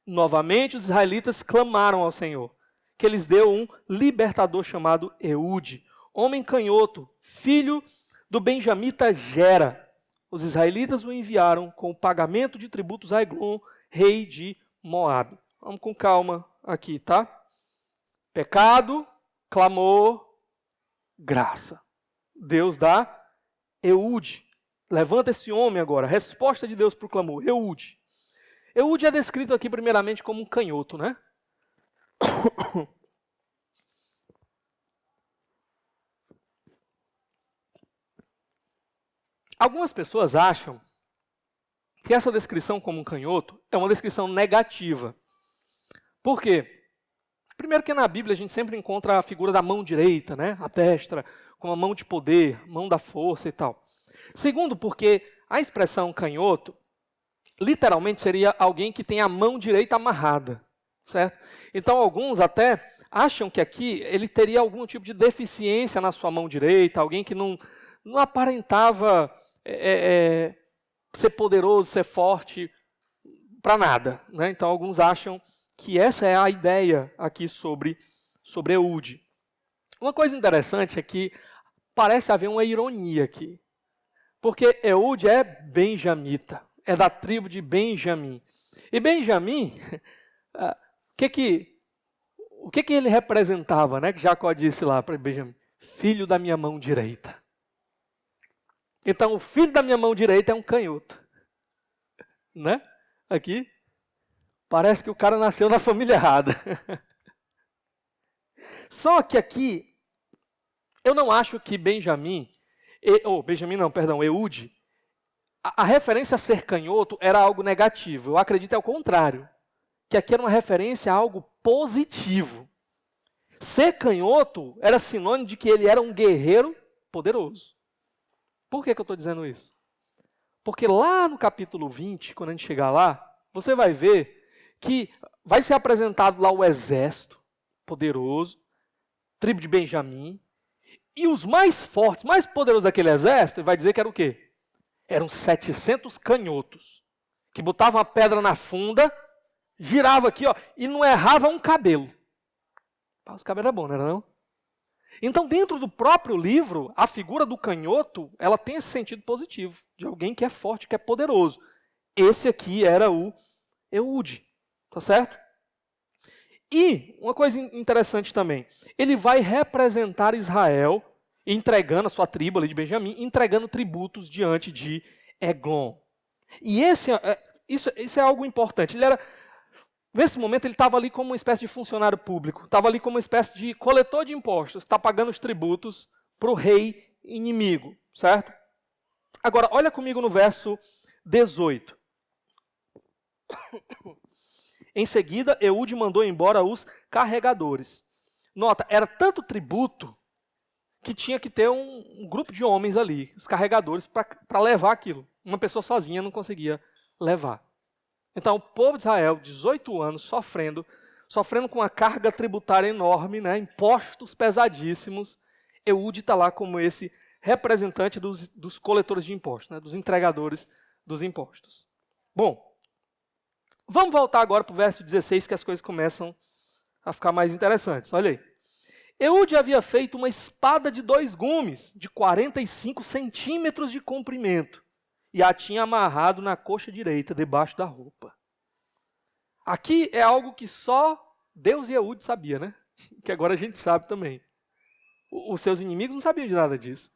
Novamente os israelitas clamaram ao Senhor, que eles deu um libertador chamado Eude, homem canhoto, filho do benjamita Gera. Os israelitas o enviaram com o pagamento de tributos a Eglon, rei de Moabe. Vamos com calma aqui, tá? Pecado, clamor, graça. Deus dá Eude. Levanta esse homem agora. Resposta de Deus para o clamor. Eude. Eude é descrito aqui primeiramente como um canhoto, né? Algumas pessoas acham que essa descrição como um canhoto é uma descrição negativa. Por quê? Primeiro que na Bíblia a gente sempre encontra a figura da mão direita, né? A destra, como a mão de poder, mão da força e tal. Segundo, porque a expressão canhoto, literalmente seria alguém que tem a mão direita amarrada, certo? Então alguns até acham que aqui ele teria algum tipo de deficiência na sua mão direita, alguém que não aparentava ser poderoso, ser forte, para nada, né? Então alguns acham que essa é a ideia aqui sobre Eude. Uma coisa interessante é que parece haver uma ironia aqui. Porque Eude é benjamita, é da tribo de Benjamim. E Benjamim, o que ele representava, né? Que Jacó disse lá para Benjamim: filho da minha mão direita. Então, o filho da minha mão direita é um canhoto. Né? Aqui, parece que o cara nasceu na família errada. Só que aqui, eu não acho que Eude, a referência a ser canhoto era algo negativo. Eu acredito ao contrário, que aqui era uma referência a algo positivo. Ser canhoto era sinônimo de que ele era um guerreiro poderoso. Por que eu estou dizendo isso? Porque lá no capítulo 20, quando a gente chegar lá, você vai ver que vai ser apresentado lá o exército poderoso, tribo de Benjamim, e os mais fortes, mais poderosos daquele exército, vai dizer que era o quê? Eram 700 canhotos, que botavam a pedra na funda, girava aqui, ó, e não errava um cabelo. Os cabelos eram bons, não era não? Então, dentro do próprio livro, a figura do canhoto, ela tem esse sentido positivo, de alguém que é forte, que é poderoso. Esse aqui era o Eude, tá certo? E, uma coisa interessante também, ele vai representar Israel, entregando a sua tribo ali de Benjamim, entregando tributos diante de Eglon. E isso é algo importante. Nesse momento, ele estava ali como uma espécie de funcionário público, estava ali como uma espécie de coletor de impostos, que está pagando os tributos para o rei inimigo, certo? Agora, olha comigo no verso 18. Em seguida, Eude mandou embora os carregadores. Nota, era tanto tributo que tinha que ter um grupo de homens ali, os carregadores, para levar aquilo. Uma pessoa sozinha não conseguia levar. Então, o povo de Israel, 18 anos, sofrendo com uma carga tributária enorme, né, impostos pesadíssimos. Eude está lá como esse representante dos coletores de impostos, né, dos entregadores dos impostos. Bom, vamos voltar agora para o verso 16, que as coisas começam a ficar mais interessantes. Olha aí. Eude havia feito uma espada de 2 gumes, de 45 centímetros de comprimento, e a tinha amarrado na coxa direita, debaixo da roupa. Aqui é algo que só Deus e Eude sabia, né? Que agora a gente sabe também. Os seus inimigos não sabiam de nada disso.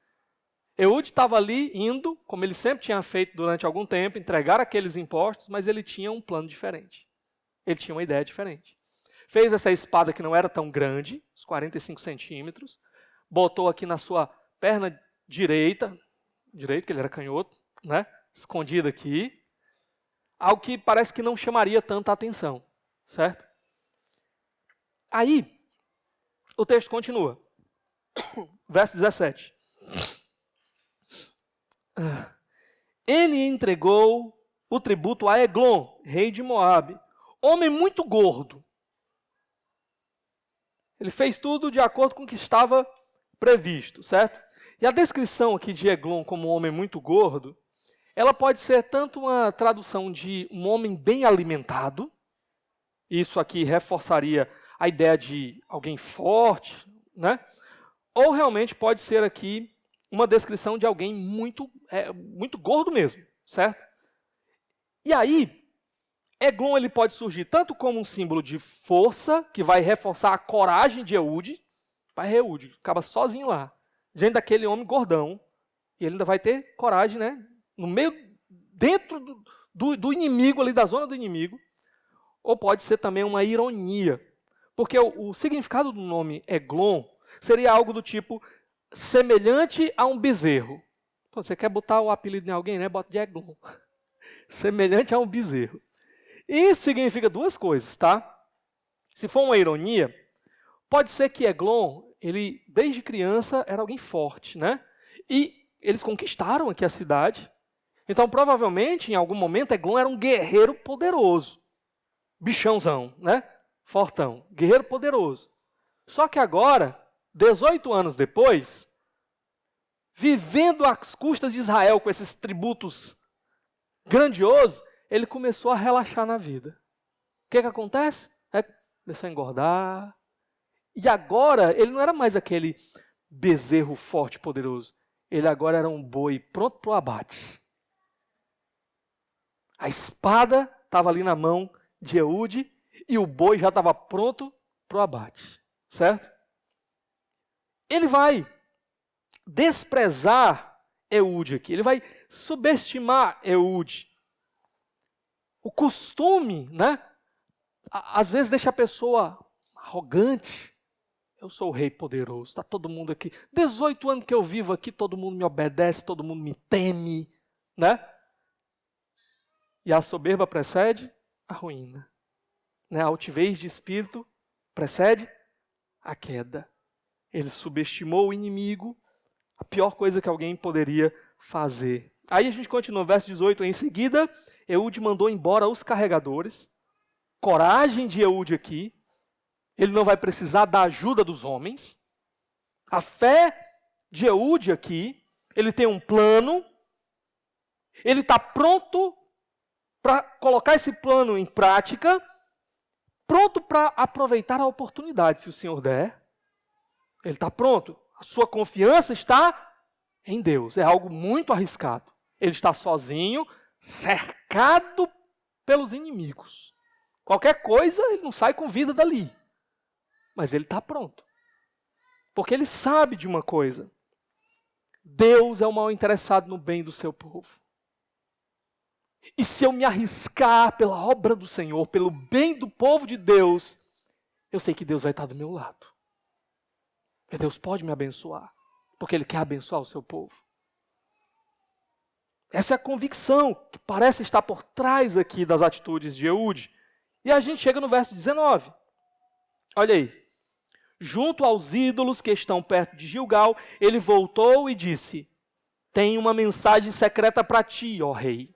Eude estava ali indo, como ele sempre tinha feito durante algum tempo, entregar aqueles impostos, mas ele tinha um plano diferente. Ele tinha uma ideia diferente. Fez essa espada que não era tão grande, uns 45 centímetros, botou aqui na sua perna direita, que ele era canhoto, né? Escondida aqui, algo que parece que não chamaria tanta atenção, certo? Aí, o texto continua. Verso 17. Ele entregou o tributo a Eglon, rei de Moabe, homem muito gordo. Ele fez tudo de acordo com o que estava previsto, certo? E a descrição aqui de Eglon como um homem muito gordo, ela pode ser tanto uma tradução de um homem bem alimentado, isso aqui reforçaria a ideia de alguém forte, né? Ou realmente pode ser aqui uma descrição de alguém muito gordo mesmo, certo? E aí, Eglon ele pode surgir tanto como um símbolo de força, que vai reforçar a coragem de Eude. Eude acaba sozinho lá, diante daquele homem gordão, e ele ainda vai ter coragem, né? No meio, dentro do inimigo, ali da zona do inimigo. Ou pode ser também uma ironia, porque o significado do nome Eglon seria algo do tipo semelhante a um bezerro. Pô, você quer botar o apelido em alguém, né? Bota de Eglon. Semelhante a um bezerro. Isso significa 2 coisas, tá? Se for uma ironia, pode ser que Eglon, ele desde criança era alguém forte, né? E eles conquistaram aqui a cidade. Então, provavelmente, em algum momento, Eglon era um guerreiro poderoso. Bichãozão, né? Fortão. Guerreiro poderoso. Só que agora, 18 anos depois, vivendo às custas de Israel com esses tributos grandiosos, ele começou a relaxar na vida. O que acontece? Começou a engordar. E agora, ele não era mais aquele bezerro forte e poderoso. Ele agora era um boi pronto para o abate. A espada estava ali na mão de Eude e o boi já estava pronto para o abate. Certo? Ele vai desprezar Eude aqui. Ele vai subestimar Eude. O costume, né? Às vezes deixa a pessoa arrogante. Eu sou o rei poderoso, está todo mundo aqui. 18 anos que eu vivo aqui, todo mundo me obedece, todo mundo me teme, né? E a soberba precede a ruína. Né? A altivez de espírito precede a queda. Ele subestimou o inimigo, a pior coisa que alguém poderia fazer. Aí a gente continua, verso 18, em seguida, Eude mandou embora os carregadores. Coragem de Eude aqui. Ele não vai precisar da ajuda dos homens. A fé de Eude aqui, ele tem um plano. Ele está pronto para colocar esse plano em prática. Pronto para aproveitar a oportunidade, se o Senhor der. Ele está pronto. A sua confiança está em Deus. É algo muito arriscado. Ele está sozinho, cercado pelos inimigos. Qualquer coisa, ele não sai com vida dali. Mas ele está pronto. Porque ele sabe de uma coisa. Deus é o maior interessado no bem do seu povo. E se eu me arriscar pela obra do Senhor, pelo bem do povo de Deus, eu sei que Deus vai estar do meu lado. E Deus pode me abençoar, porque Ele quer abençoar o seu povo. Essa é a convicção que parece estar por trás aqui das atitudes de Eude. E a gente chega no verso 19. Olha aí. Junto aos ídolos que estão perto de Gilgal, ele voltou e disse: tenho uma mensagem secreta para ti, ó rei.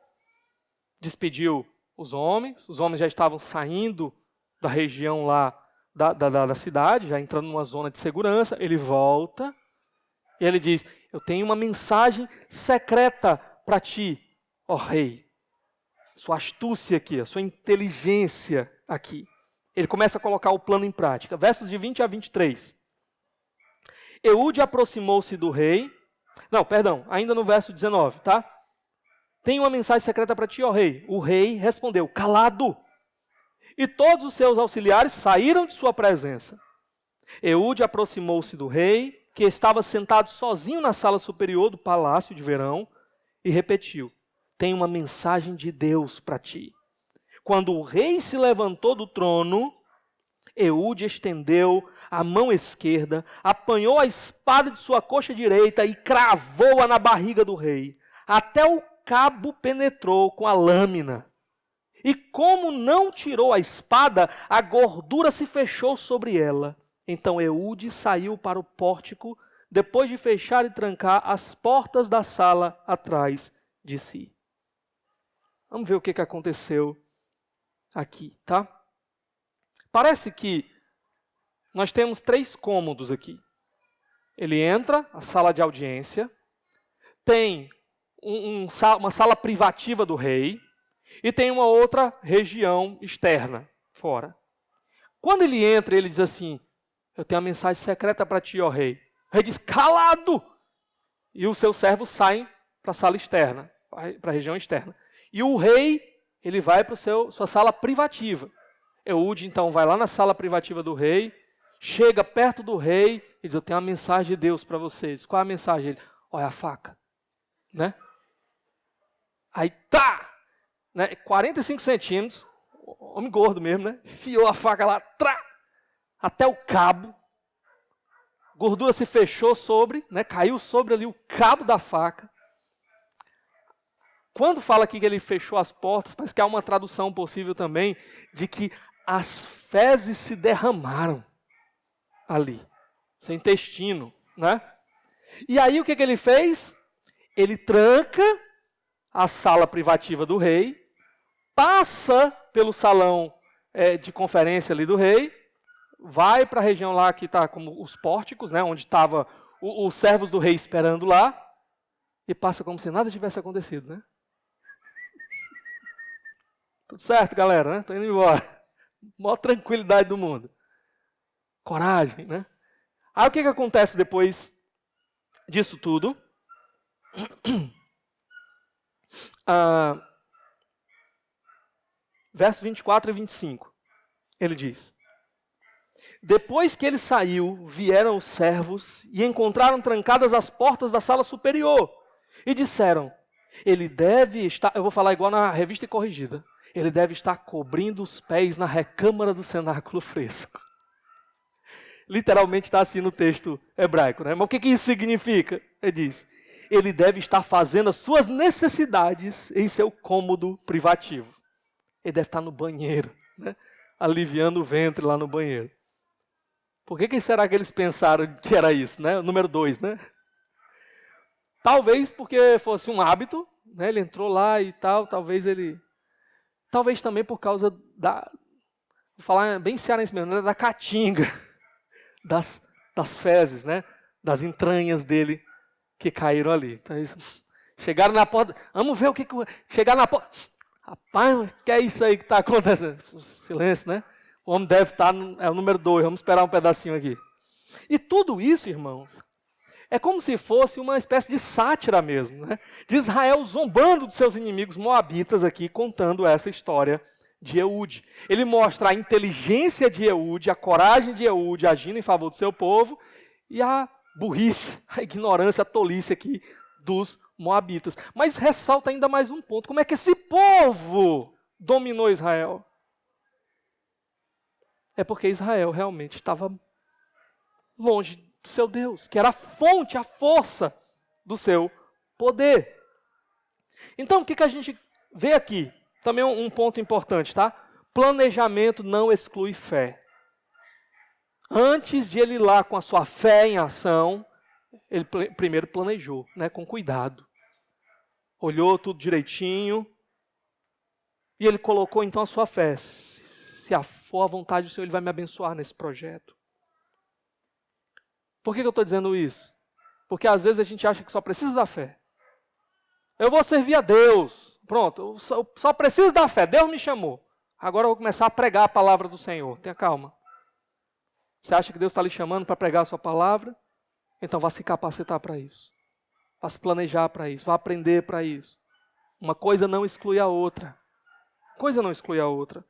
Despediu os homens já estavam saindo da região lá da cidade, já entrando numa zona de segurança. Ele volta e ele diz: eu tenho uma mensagem secreta para ti, ó rei. sua astúcia aqui, a sua inteligência aqui. Ele começa a colocar o plano em prática. Versos de 20 a 23. Eude aproximou-se do rei. Não, perdão, ainda no verso 19, tá? Tenho uma mensagem secreta para ti, ó rei. O rei respondeu, calado. E todos os seus auxiliares saíram de sua presença. Eude aproximou-se do rei, que estava sentado sozinho na sala superior do palácio de verão, e repetiu, tenho uma mensagem de Deus para ti. Quando o rei se levantou do trono, Eude estendeu a mão esquerda, apanhou a espada de sua coxa direita e cravou-a na barriga do rei. Até o cabo penetrou com a lâmina. E como não tirou a espada, a gordura se fechou sobre ela. Então Eude saiu para o pórtico, depois de fechar e trancar as portas da sala atrás de si. Vamos ver o que aconteceu aqui, tá? Parece que nós temos 3 cômodos aqui. Ele entra, a sala de audiência, tem uma sala privativa do rei e tem uma outra região externa, fora. Quando ele entra, ele diz assim, eu tenho uma mensagem secreta para ti, ó rei. O rei diz, calado! E os seus servos saem para a sala externa, para a região externa. E o rei, ele vai para sua sala privativa. Eude, então, vai lá na sala privativa do rei, chega perto do rei e diz, eu tenho uma mensagem de Deus para vocês. Qual é a mensagem? Ele, olha a faca. Né? Aí, tá! Né? 45 centímetros, homem gordo mesmo, né? Enfiou a faca lá, trá! Até o cabo. Gordura se fechou sobre, né? Caiu sobre ali o cabo da faca. Quando fala aqui que ele fechou as portas, parece que há uma tradução possível também de que as fezes se derramaram ali, seu intestino, né? E aí o que ele fez? Ele tranca a sala privativa do rei, passa pelo salão de conferência ali do rei, vai para a região lá que está como os pórticos, né? Onde estavam os servos do rei esperando lá, e passa como se nada tivesse acontecido, né? Tudo certo, galera, né? Estou indo embora. Maior tranquilidade do mundo. Coragem, né? Aí o que acontece depois disso tudo? Verso 24 e 25. Ele diz, depois que ele saiu, vieram os servos e encontraram trancadas as portas da sala superior. E disseram, ele deve estar, eu vou falar igual na Revista e Corrigida, ele deve estar cobrindo os pés na recâmara do cenáculo fresco. Literalmente está assim no texto hebraico, né? Mas o que isso significa? Ele diz, ele deve estar fazendo as suas necessidades em seu cômodo privativo. Ele deve estar no banheiro, né? Aliviando o ventre lá no banheiro. Por que será que eles pensaram que era isso, né? O número 2, né? Talvez porque fosse um hábito, né? Ele entrou lá e tal, talvez também por causa vou falar bem cearense mesmo, né? Da caatinga, das fezes, né? Das entranhas dele que caíram ali. Então eles chegaram na porta, vamos ver o que chegaram na porta. Rapaz, o que é isso aí que está acontecendo? Silêncio, né? O homem deve estar, é o número 2, vamos esperar um pedacinho aqui. E tudo isso, irmãos, é como se fosse uma espécie de sátira mesmo, né? De Israel zombando dos seus inimigos moabitas aqui, contando essa história de Eude. Ele mostra a inteligência de Eude, a coragem de Eude agindo em favor do seu povo e a burrice, a ignorância, a tolice aqui dos moabitas. Mas ressalta ainda mais um ponto, como é que esse povo dominou Israel? É porque Israel realmente estava longe do seu Deus, que era a fonte, a força do seu poder. Então, o que a gente vê aqui? Também um ponto importante, tá? Planejamento não exclui fé. Antes de ele ir lá com a sua fé em ação, ele primeiro planejou, né, com cuidado. Olhou tudo direitinho e ele colocou então a sua fé. Se for a vontade do Senhor, Ele vai me abençoar nesse projeto. Por que eu estou dizendo isso? Porque às vezes a gente acha que só precisa da fé. Eu vou servir a Deus. Pronto, eu só preciso da fé. Deus me chamou. Agora eu vou começar a pregar a palavra do Senhor. Tenha calma. Você acha que Deus está lhe chamando para pregar a sua palavra? Então vá se capacitar para isso. Vá se planejar para isso. Vá aprender para isso. Uma coisa não exclui a outra. Coisa não exclui a outra.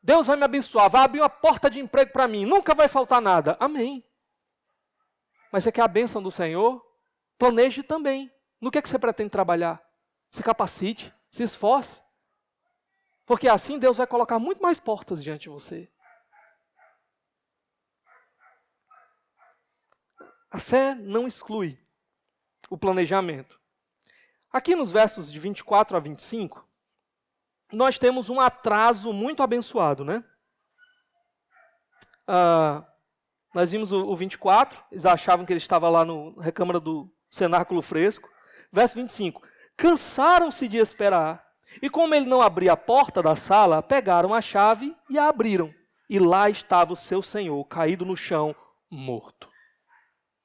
Deus vai me abençoar, vai abrir uma porta de emprego para mim, nunca vai faltar nada. Amém. Mas você quer a bênção do Senhor? Planeje também. No que você pretende trabalhar? Se capacite, se esforce. Porque assim Deus vai colocar muito mais portas diante de você. A fé não exclui o planejamento. Aqui nos versos de 24 a 25, nós temos um atraso muito abençoado, né? Nós vimos o 24, eles achavam que ele estava lá na recâmara do cenáculo fresco. Verso 25, cansaram-se de esperar, e como ele não abria a porta da sala, pegaram a chave e a abriram. E lá estava o seu senhor, caído no chão, morto.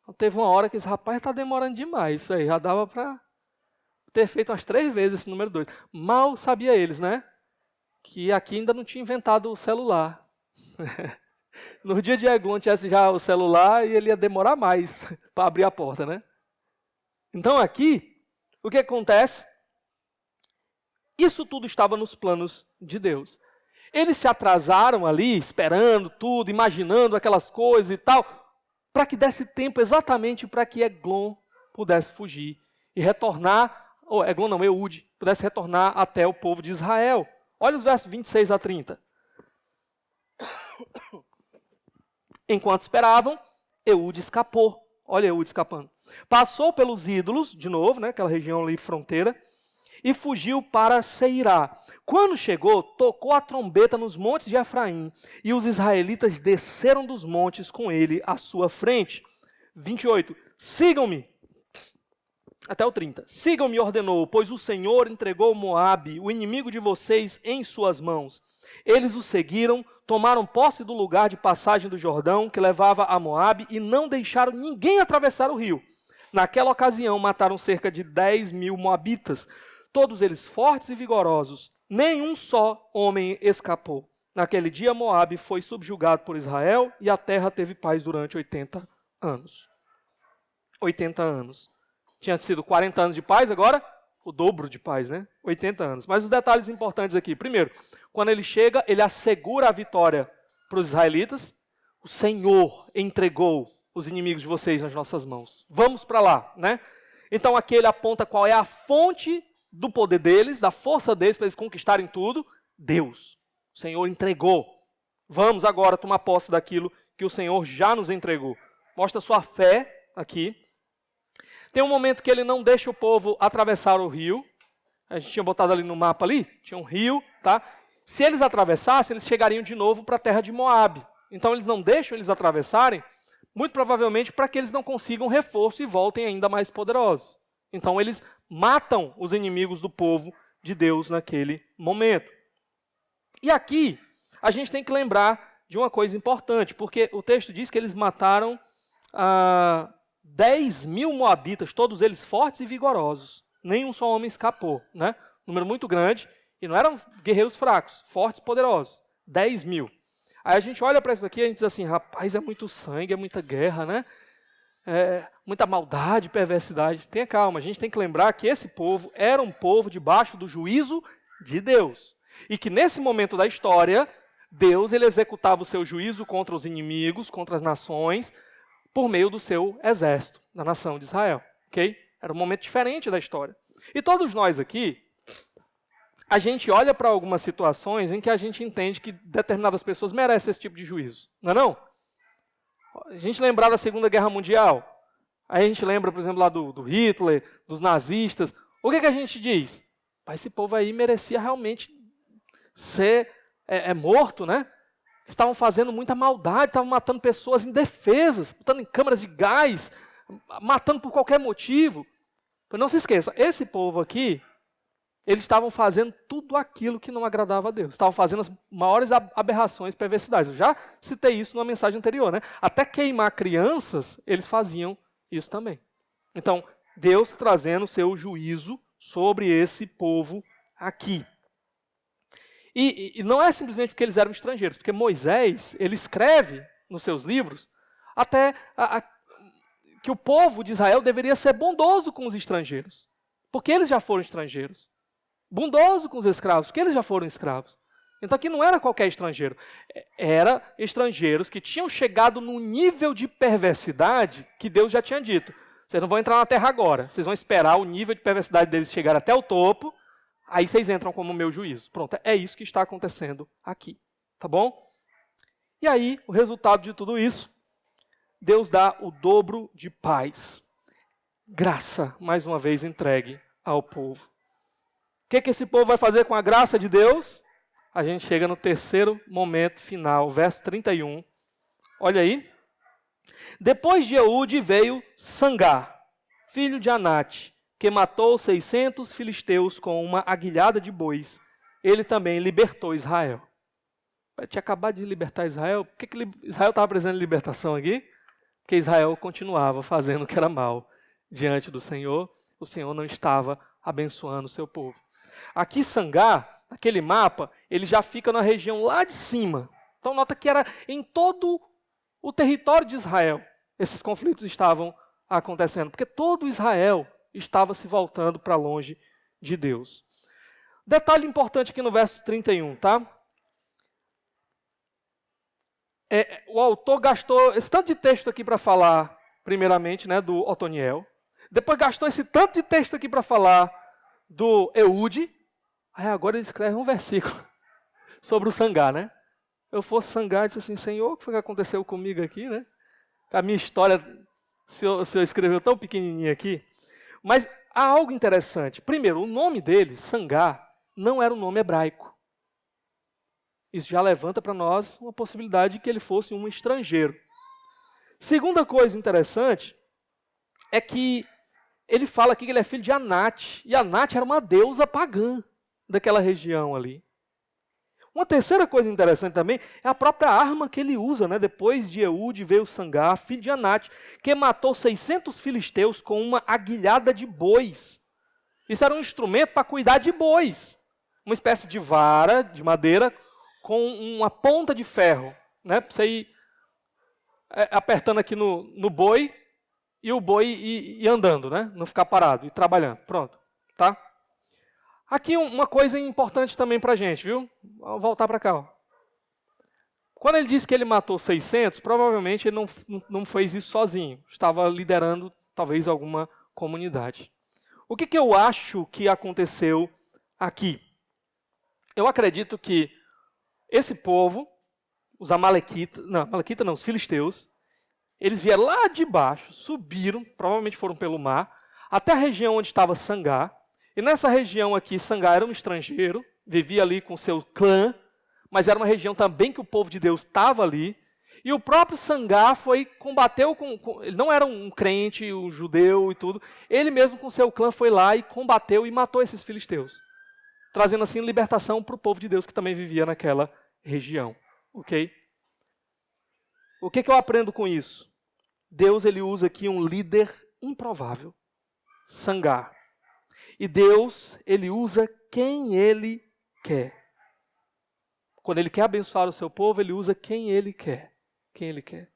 Então, teve uma hora que esse rapaz está demorando demais, isso aí, já dava para ter feito umas 3 vezes esse número 2. Mal sabia eles, né? Que aqui ainda não tinha inventado o celular. No dia de Eglon tivesse já o celular e ele ia demorar mais para abrir a porta, né? Então aqui, o que acontece? Isso tudo estava nos planos de Deus. Eles se atrasaram ali, esperando tudo, imaginando aquelas coisas e tal, para que desse tempo exatamente para que Eglon pudesse fugir e retornar, Eude, pudesse retornar até o povo de Israel. Olha os versos 26 a 30. Enquanto esperavam, Eude escapou. Olha Eude escapando. Passou pelos ídolos, de novo, né, aquela região ali fronteira, e fugiu para Seirá. Quando chegou, tocou a trombeta nos montes de Efraim, e os israelitas desceram dos montes com ele à sua frente. 28. Sigam-me. Até o 30. Sigam-me, ordenou, pois o Senhor entregou Moabe, o inimigo de vocês, em suas mãos. Eles o seguiram, tomaram posse do lugar de passagem do Jordão, que levava a Moabe, e não deixaram ninguém atravessar o rio. Naquela ocasião, mataram cerca de 10.000 moabitas, todos eles fortes e vigorosos. Nenhum só homem escapou. Naquele dia, Moabe foi subjugado por Israel, e a terra teve paz durante 80 anos. 80 anos. Tinha sido 40 anos de paz, agora o dobro de paz, né? 80 anos. Mas os detalhes importantes aqui. Primeiro, quando ele chega, ele assegura a vitória para os israelitas. O Senhor entregou os inimigos de vocês nas nossas mãos. Vamos para lá, né? Então aqui ele aponta qual é a fonte do poder deles, da força deles para eles conquistarem tudo. Deus. O Senhor entregou. Vamos agora tomar posse daquilo que o Senhor já nos entregou. Mostra sua fé aqui. Tem um momento que ele não deixa o povo atravessar o rio. A gente tinha botado ali no mapa ali, tinha um rio, tá? Se eles atravessassem, eles chegariam de novo para a terra de Moabe. Então eles não deixam eles atravessarem, muito provavelmente para que eles não consigam reforço e voltem ainda mais poderosos. Então eles matam os inimigos do povo de Deus naquele momento. E aqui a gente tem que lembrar de uma coisa importante, porque o texto diz que eles mataram 10.000 moabitas, todos eles fortes e vigorosos. Nenhum só homem escapou, né? Número muito grande, e não eram guerreiros fracos, fortes e poderosos. 10.000. Aí a gente olha para isso aqui e a gente diz assim, rapaz, é muito sangue, é muita guerra, né? É muita maldade, perversidade. Tenha calma, a gente tem que lembrar que esse povo era um povo debaixo do juízo de Deus. E que nesse momento da história, Deus ele executava o seu juízo contra os inimigos, contra as nações, por meio do seu exército, da nação de Israel. Okay? Era um momento diferente da história. E todos nós aqui, a gente olha para algumas situações em que a gente entende que determinadas pessoas merecem esse tipo de juízo. Não é não? A gente lembrar da Segunda Guerra Mundial. Aí a gente lembra, por exemplo, lá do Hitler, dos nazistas. O que a gente diz? Esse povo aí merecia realmente ser morto, né? Estavam fazendo muita maldade, estavam matando pessoas indefesas, botando em câmaras de gás, matando por qualquer motivo. Mas não se esqueça, esse povo aqui, eles estavam fazendo tudo aquilo que não agradava a Deus. Estavam fazendo as maiores aberrações, perversidades. Eu já citei isso numa mensagem anterior, né? Até queimar crianças, eles faziam isso também. Então, Deus trazendo o seu juízo sobre esse povo aqui. E não é simplesmente porque eles eram estrangeiros, porque Moisés, ele escreve nos seus livros até que o povo de Israel deveria ser bondoso com os estrangeiros, porque eles já foram estrangeiros. Bondoso com os escravos, porque eles já foram escravos. Então aqui não era qualquer estrangeiro, era estrangeiros que tinham chegado no nível de perversidade que Deus já tinha dito. Vocês não vão entrar na terra agora, vocês vão esperar o nível de perversidade deles chegar até o topo, aí vocês entram como o meu juízo. Pronto, é isso que está acontecendo aqui, tá bom? E aí, o resultado de tudo isso, Deus dá o dobro de paz. Graça, mais uma vez, entregue ao povo. O que esse povo vai fazer com a graça de Deus? A gente chega no terceiro momento final, verso 31. Olha aí. Depois de Eude veio Sangar, filho de Anate, que matou 600 filisteus com uma aguilhada de bois. Ele também libertou Israel. Tinha acabado de libertar Israel. Por que Israel estava precisando de libertação aqui? Porque Israel continuava fazendo o que era mal diante do Senhor. O Senhor não estava abençoando o seu povo. Aqui Sangar, naquele mapa, ele já fica na região lá de cima. Então nota que era em todo o território de Israel. Esses conflitos estavam acontecendo, porque todo Israel estava se voltando para longe de Deus. Detalhe importante aqui no verso 31, tá? O autor gastou esse tanto de texto aqui para falar, primeiramente, né, do Otoniel. Depois gastou esse tanto de texto aqui para falar do Eude. Aí agora ele escreve um versículo sobre o Sangar, né? Eu fosse Sangar e disse assim, Senhor, o que foi que aconteceu comigo aqui, né? A minha história, o senhor escreveu tão pequenininha aqui. Mas há algo interessante. Primeiro, o nome dele, Sangar, não era um nome hebraico. Isso já levanta para nós uma possibilidade de que ele fosse um estrangeiro. Segunda coisa interessante é que ele fala aqui que ele é filho de Anate. E Anate era uma deusa pagã daquela região ali. Uma terceira coisa interessante também é a própria arma que ele usa, né? Depois de Eude veio Sangar, filho de Anate, que matou 600 filisteus com uma aguilhada de bois. Isso era um instrumento para cuidar de bois. Uma espécie de vara de madeira com uma ponta de ferro, né? Para você ir apertando aqui no boi e o boi ir andando, né? Não ficar parado, ir trabalhando. Pronto, tá? Aqui uma coisa importante também para a gente, viu? Vou voltar para cá. Ó. Quando ele disse que ele matou 600, provavelmente ele não fez isso sozinho. Estava liderando talvez alguma comunidade. O que eu acho que aconteceu aqui? Eu acredito que esse povo, os amalequitas, não, os filisteus, eles vieram lá de baixo, subiram, provavelmente foram pelo mar, até a região onde estava Sangar. E nessa região aqui, Sangar era um estrangeiro, vivia ali com seu clã, mas era uma região também que o povo de Deus estava ali. E o próprio Sangar combateu ele não era um crente, um judeu e tudo. Ele mesmo com seu clã foi lá e combateu e matou esses filisteus. Trazendo assim libertação para o povo de Deus que também vivia naquela região. Ok? O que eu aprendo com isso? Deus ele usa aqui um líder improvável. Sangar. E Deus, ele usa quem ele quer. Quando ele quer abençoar o seu povo, ele usa quem ele quer. Quem ele quer.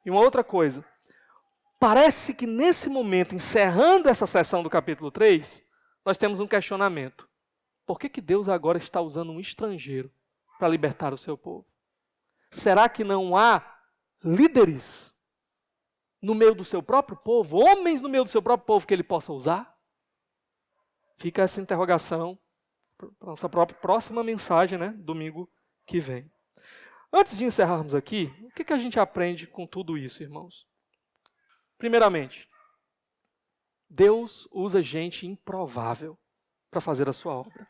E uma outra coisa. Parece que nesse momento, encerrando essa sessão do capítulo 3, nós temos um questionamento. Por que Deus agora está usando um estrangeiro para libertar o seu povo? Será que não há líderes no meio do seu próprio povo, homens no meio do seu próprio povo que ele possa usar? Fica essa interrogação para a nossa próxima mensagem, né? Domingo que vem. Antes de encerrarmos aqui, o que a gente aprende com tudo isso, irmãos? Primeiramente, Deus usa gente improvável para fazer a sua obra.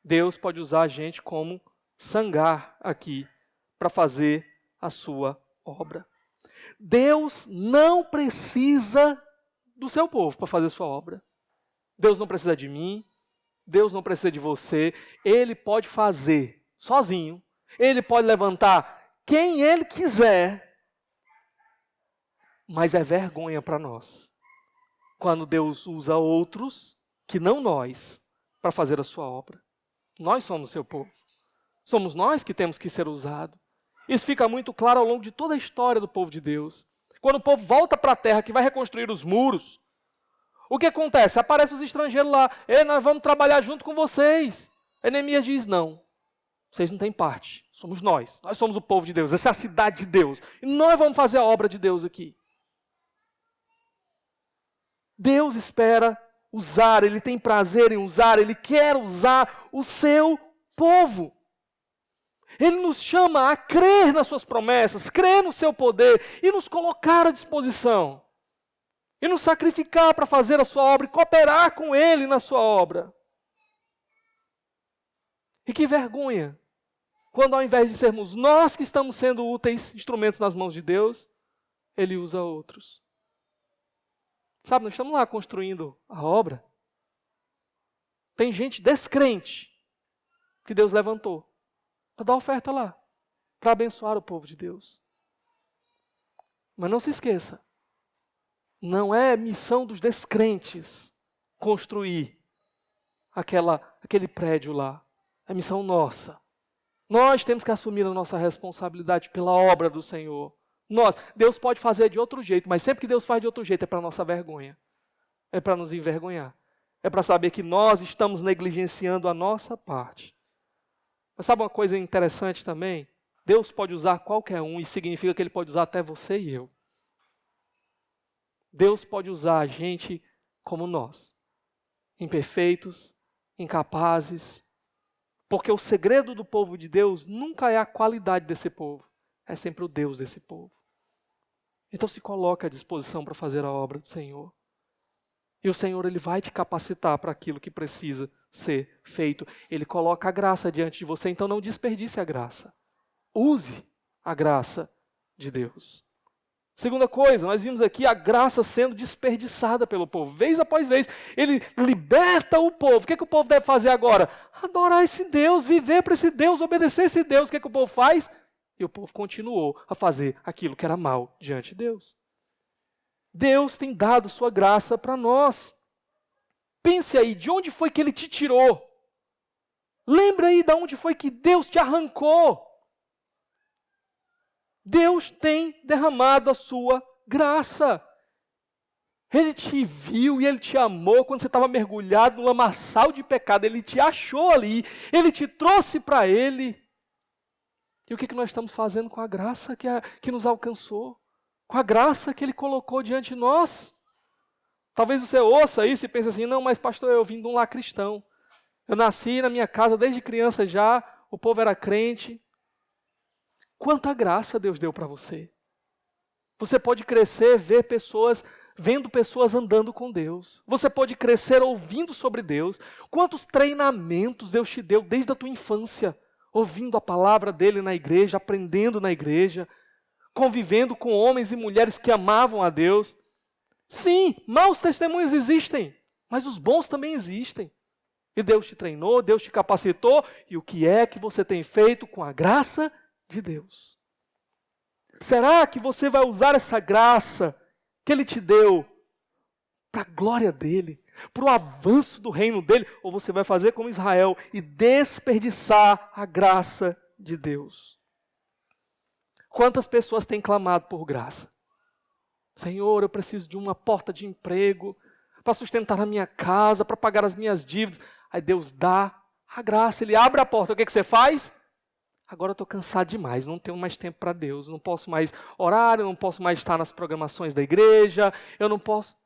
Deus pode usar a gente como Sangar aqui para fazer a sua obra. Deus não precisa do seu povo para fazer a sua obra. Deus não precisa de mim, Deus não precisa de você, Ele pode fazer sozinho, Ele pode levantar quem Ele quiser, mas é vergonha para nós Quando Deus usa outros, que não nós, para fazer a sua obra. Nós somos o seu povo. Somos nós que temos que ser usados. Isso fica muito claro ao longo de toda a história do povo de Deus. Quando o povo volta para a terra, que vai reconstruir os muros, o que acontece? Aparecem os estrangeiros lá. Nós vamos trabalhar junto com vocês. Neemias diz, não. Vocês não têm parte. Somos nós. Nós somos o povo de Deus. Essa é a cidade de Deus. E nós vamos fazer a obra de Deus aqui. Deus espera usar, Ele tem prazer em usar, Ele quer usar o seu povo. Ele nos chama a crer nas suas promessas, crer no seu poder e nos colocar à disposição. E nos sacrificar para fazer a sua obra e cooperar com Ele na sua obra. E que vergonha, quando ao invés de sermos nós que estamos sendo úteis instrumentos nas mãos de Deus, Ele usa outros. Sabe, nós estamos lá construindo a obra. Tem gente descrente que Deus levantou para dar oferta lá, para abençoar o povo de Deus. Mas não se esqueça, não é missão dos descrentes construir aquele prédio lá. É missão nossa. Nós temos que assumir a nossa responsabilidade pela obra do Senhor. Deus pode fazer de outro jeito, mas sempre que Deus faz de outro jeito é para nossa vergonha. É para nos envergonhar. É para saber que nós estamos negligenciando a nossa parte. Mas sabe uma coisa interessante também? Deus pode usar qualquer um e significa que Ele pode usar até você e eu. Deus pode usar a gente como nós. Imperfeitos, incapazes. Porque o segredo do povo de Deus nunca é a qualidade desse povo. É sempre o Deus desse povo. Então se coloca à disposição para fazer a obra do Senhor. E o Senhor, Ele vai te capacitar para aquilo que precisa ser feito. Ele coloca a graça diante de você, então não desperdice a graça. Use a graça de Deus. Segunda coisa, nós vimos aqui a graça sendo desperdiçada pelo povo. Vez após vez, Ele liberta o povo. O que o povo deve fazer agora? Adorar esse Deus, viver para esse Deus, obedecer esse Deus. O que o povo faz? E o povo continuou a fazer aquilo que era mal diante de Deus. Deus tem dado sua graça para nós. Pense aí, de onde foi que Ele te tirou? Lembra aí de onde foi que Deus te arrancou. Deus tem derramado a sua graça. Ele te viu e Ele te amou quando você estava mergulhado no lamaçal de pecado. Ele te achou ali, Ele te trouxe para Ele. E o que nós estamos fazendo com a graça que nos alcançou? Com a graça que Ele colocou diante de nós? Talvez você ouça isso e pense assim, não, mas pastor, eu vim de um lar cristão. Eu nasci na minha casa desde criança já, o povo era crente. Quanta graça Deus deu para você. Você pode crescer, vendo pessoas andando com Deus. Você pode crescer ouvindo sobre Deus. Quantos treinamentos Deus te deu desde a tua infância, ouvindo a palavra dEle na igreja, aprendendo na igreja, convivendo com homens e mulheres que amavam a Deus. Sim, maus testemunhos existem, mas os bons também existem. E Deus te treinou, Deus te capacitou, e o que é que você tem feito com a graça de Deus? Será que você vai usar essa graça que Ele te deu para a glória dEle, para o avanço do reino dEle? Ou você vai fazer como Israel e desperdiçar a graça de Deus? Quantas pessoas têm clamado por graça? Senhor, eu preciso de uma porta de emprego para sustentar a minha casa, para pagar as minhas dívidas. Aí Deus dá a graça, Ele abre a porta. O que você faz? Agora eu estou cansado demais, não tenho mais tempo para Deus, não posso mais orar, eu não posso mais estar nas programações da igreja, eu não posso.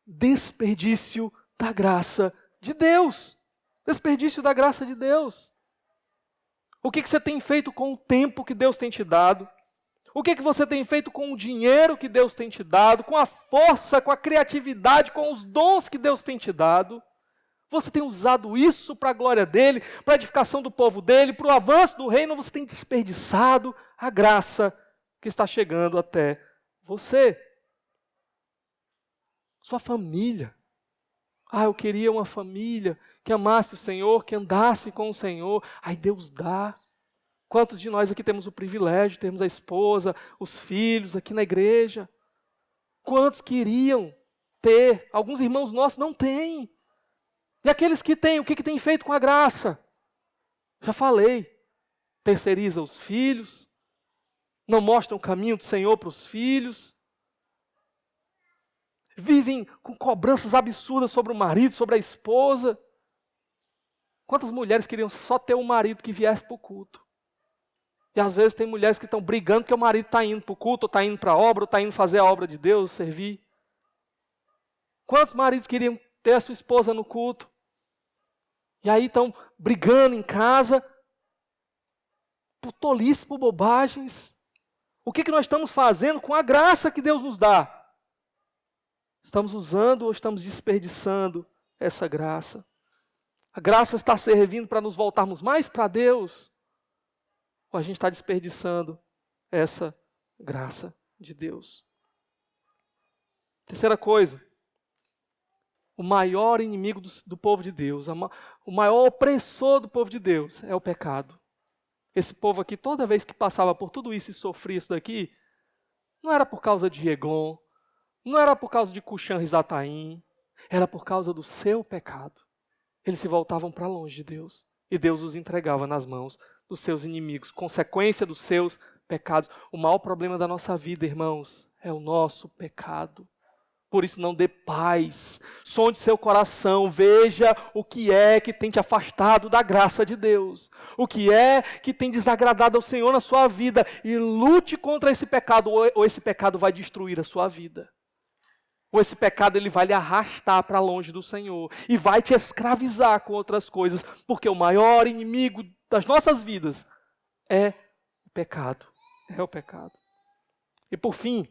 Desperdício da graça de Deus. Desperdício da graça de Deus. O que você tem feito com o tempo que Deus tem te dado? O que você tem feito com o dinheiro que Deus tem te dado? Com a força, com a criatividade, com os dons que Deus tem te dado? Você tem usado isso para a glória dEle, para a edificação do povo dEle, para o avanço do reino? Você tem desperdiçado a graça que está chegando até você. Sua família. Eu queria uma família que amasse o Senhor, que andasse com o Senhor. Aí Deus dá. Quantos de nós aqui temos o privilégio de termos a esposa, os filhos aqui na igreja? Quantos queriam ter. Alguns irmãos nossos não têm. E aqueles que têm, o que têm feito com a graça? Já falei. Terceiriza os filhos, não mostram o caminho do Senhor para os filhos, vivem com cobranças absurdas sobre o marido, sobre a esposa. Quantas mulheres queriam só ter um marido que viesse para o culto? E às vezes tem mulheres que estão brigando porque o marido está indo para o culto, ou está indo para a obra, ou está indo fazer a obra de Deus, servir. Quantos maridos queriam ter a sua esposa no culto? E aí estão brigando em casa, por tolices, por bobagens. O que nós estamos fazendo com a graça que Deus nos dá? Estamos usando ou estamos desperdiçando essa graça? A graça está servindo para nos voltarmos mais para Deus? Ou a gente está desperdiçando essa graça de Deus? Terceira coisa. O maior inimigo do povo de Deus, o maior opressor do povo de Deus é o pecado. Esse povo aqui, toda vez que passava por tudo isso e sofria isso daqui, não era por causa de Eglon, não era por causa de Cuxã-Rizataim, era por causa do seu pecado. Eles se voltavam para longe de Deus e Deus os entregava nas mãos dos seus inimigos, consequência dos seus pecados. O maior problema da nossa vida, irmãos, é o nosso pecado. Por isso não dê paz, sonde seu coração, veja o que é que tem te afastado da graça de Deus, o que é que tem desagradado ao Senhor na sua vida e lute contra esse pecado, ou esse pecado vai destruir a sua vida. Ou esse pecado ele vai lhe arrastar para longe do Senhor e vai te escravizar com outras coisas, porque o maior inimigo das nossas vidas é o pecado, é o pecado. E por fim,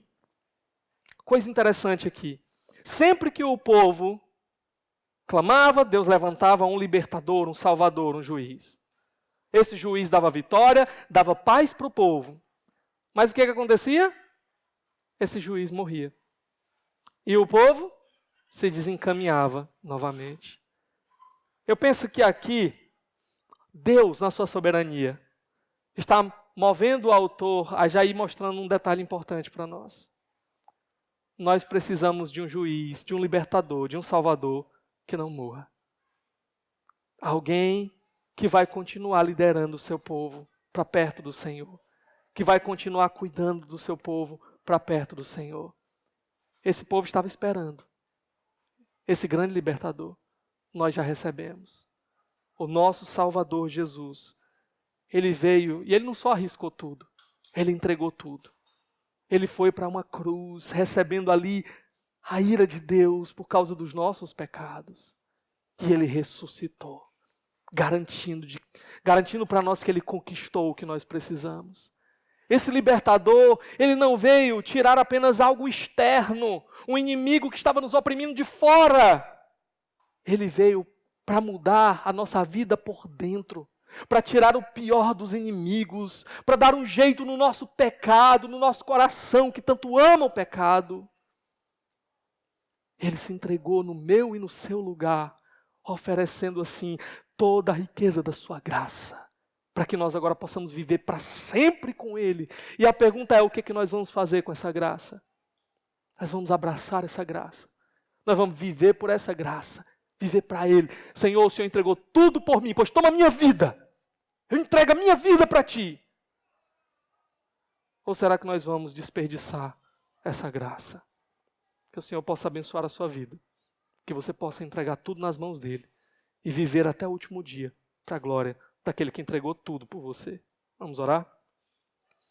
coisa interessante aqui. Sempre que o povo clamava, Deus levantava um libertador, um salvador, um juiz. Esse juiz dava vitória, dava paz para o povo. Mas o que acontecia? Esse juiz morria. E o povo se desencaminhava novamente. Eu penso que aqui, Deus, na sua soberania, está movendo o autor a já ir mostrando um detalhe importante para nós. Nós precisamos de um juiz, de um libertador, de um salvador que não morra. Alguém que vai continuar liderando o seu povo para perto do Senhor. Que vai continuar cuidando do seu povo para perto do Senhor. Esse povo estava esperando. Esse grande libertador, nós já recebemos. O nosso Salvador Jesus. Ele veio e ele não só arriscou tudo, ele entregou tudo. Ele foi para uma cruz, recebendo ali a ira de Deus por causa dos nossos pecados. E ele ressuscitou, garantindo para nós que ele conquistou o que nós precisamos. Esse libertador, ele não veio tirar apenas algo externo, um inimigo que estava nos oprimindo de fora. Ele veio para mudar a nossa vida por dentro. Para tirar o pior dos inimigos, para dar um jeito no nosso pecado, no nosso coração que tanto ama o pecado. Ele se entregou no meu e no seu lugar, oferecendo assim toda a riqueza da sua graça, para que nós agora possamos viver para sempre com Ele. E a pergunta é, o que nós vamos fazer com essa graça? Nós vamos abraçar essa graça, nós vamos viver por essa graça, viver para Ele. Senhor, o Senhor entregou tudo por mim, pois toma a minha vida. Eu entrego a minha vida para Ti. Ou será que nós vamos desperdiçar essa graça? Que o Senhor possa abençoar a sua vida. Que você possa entregar tudo nas mãos dEle. E viver até o último dia para a glória daquele que entregou tudo por você. Vamos orar?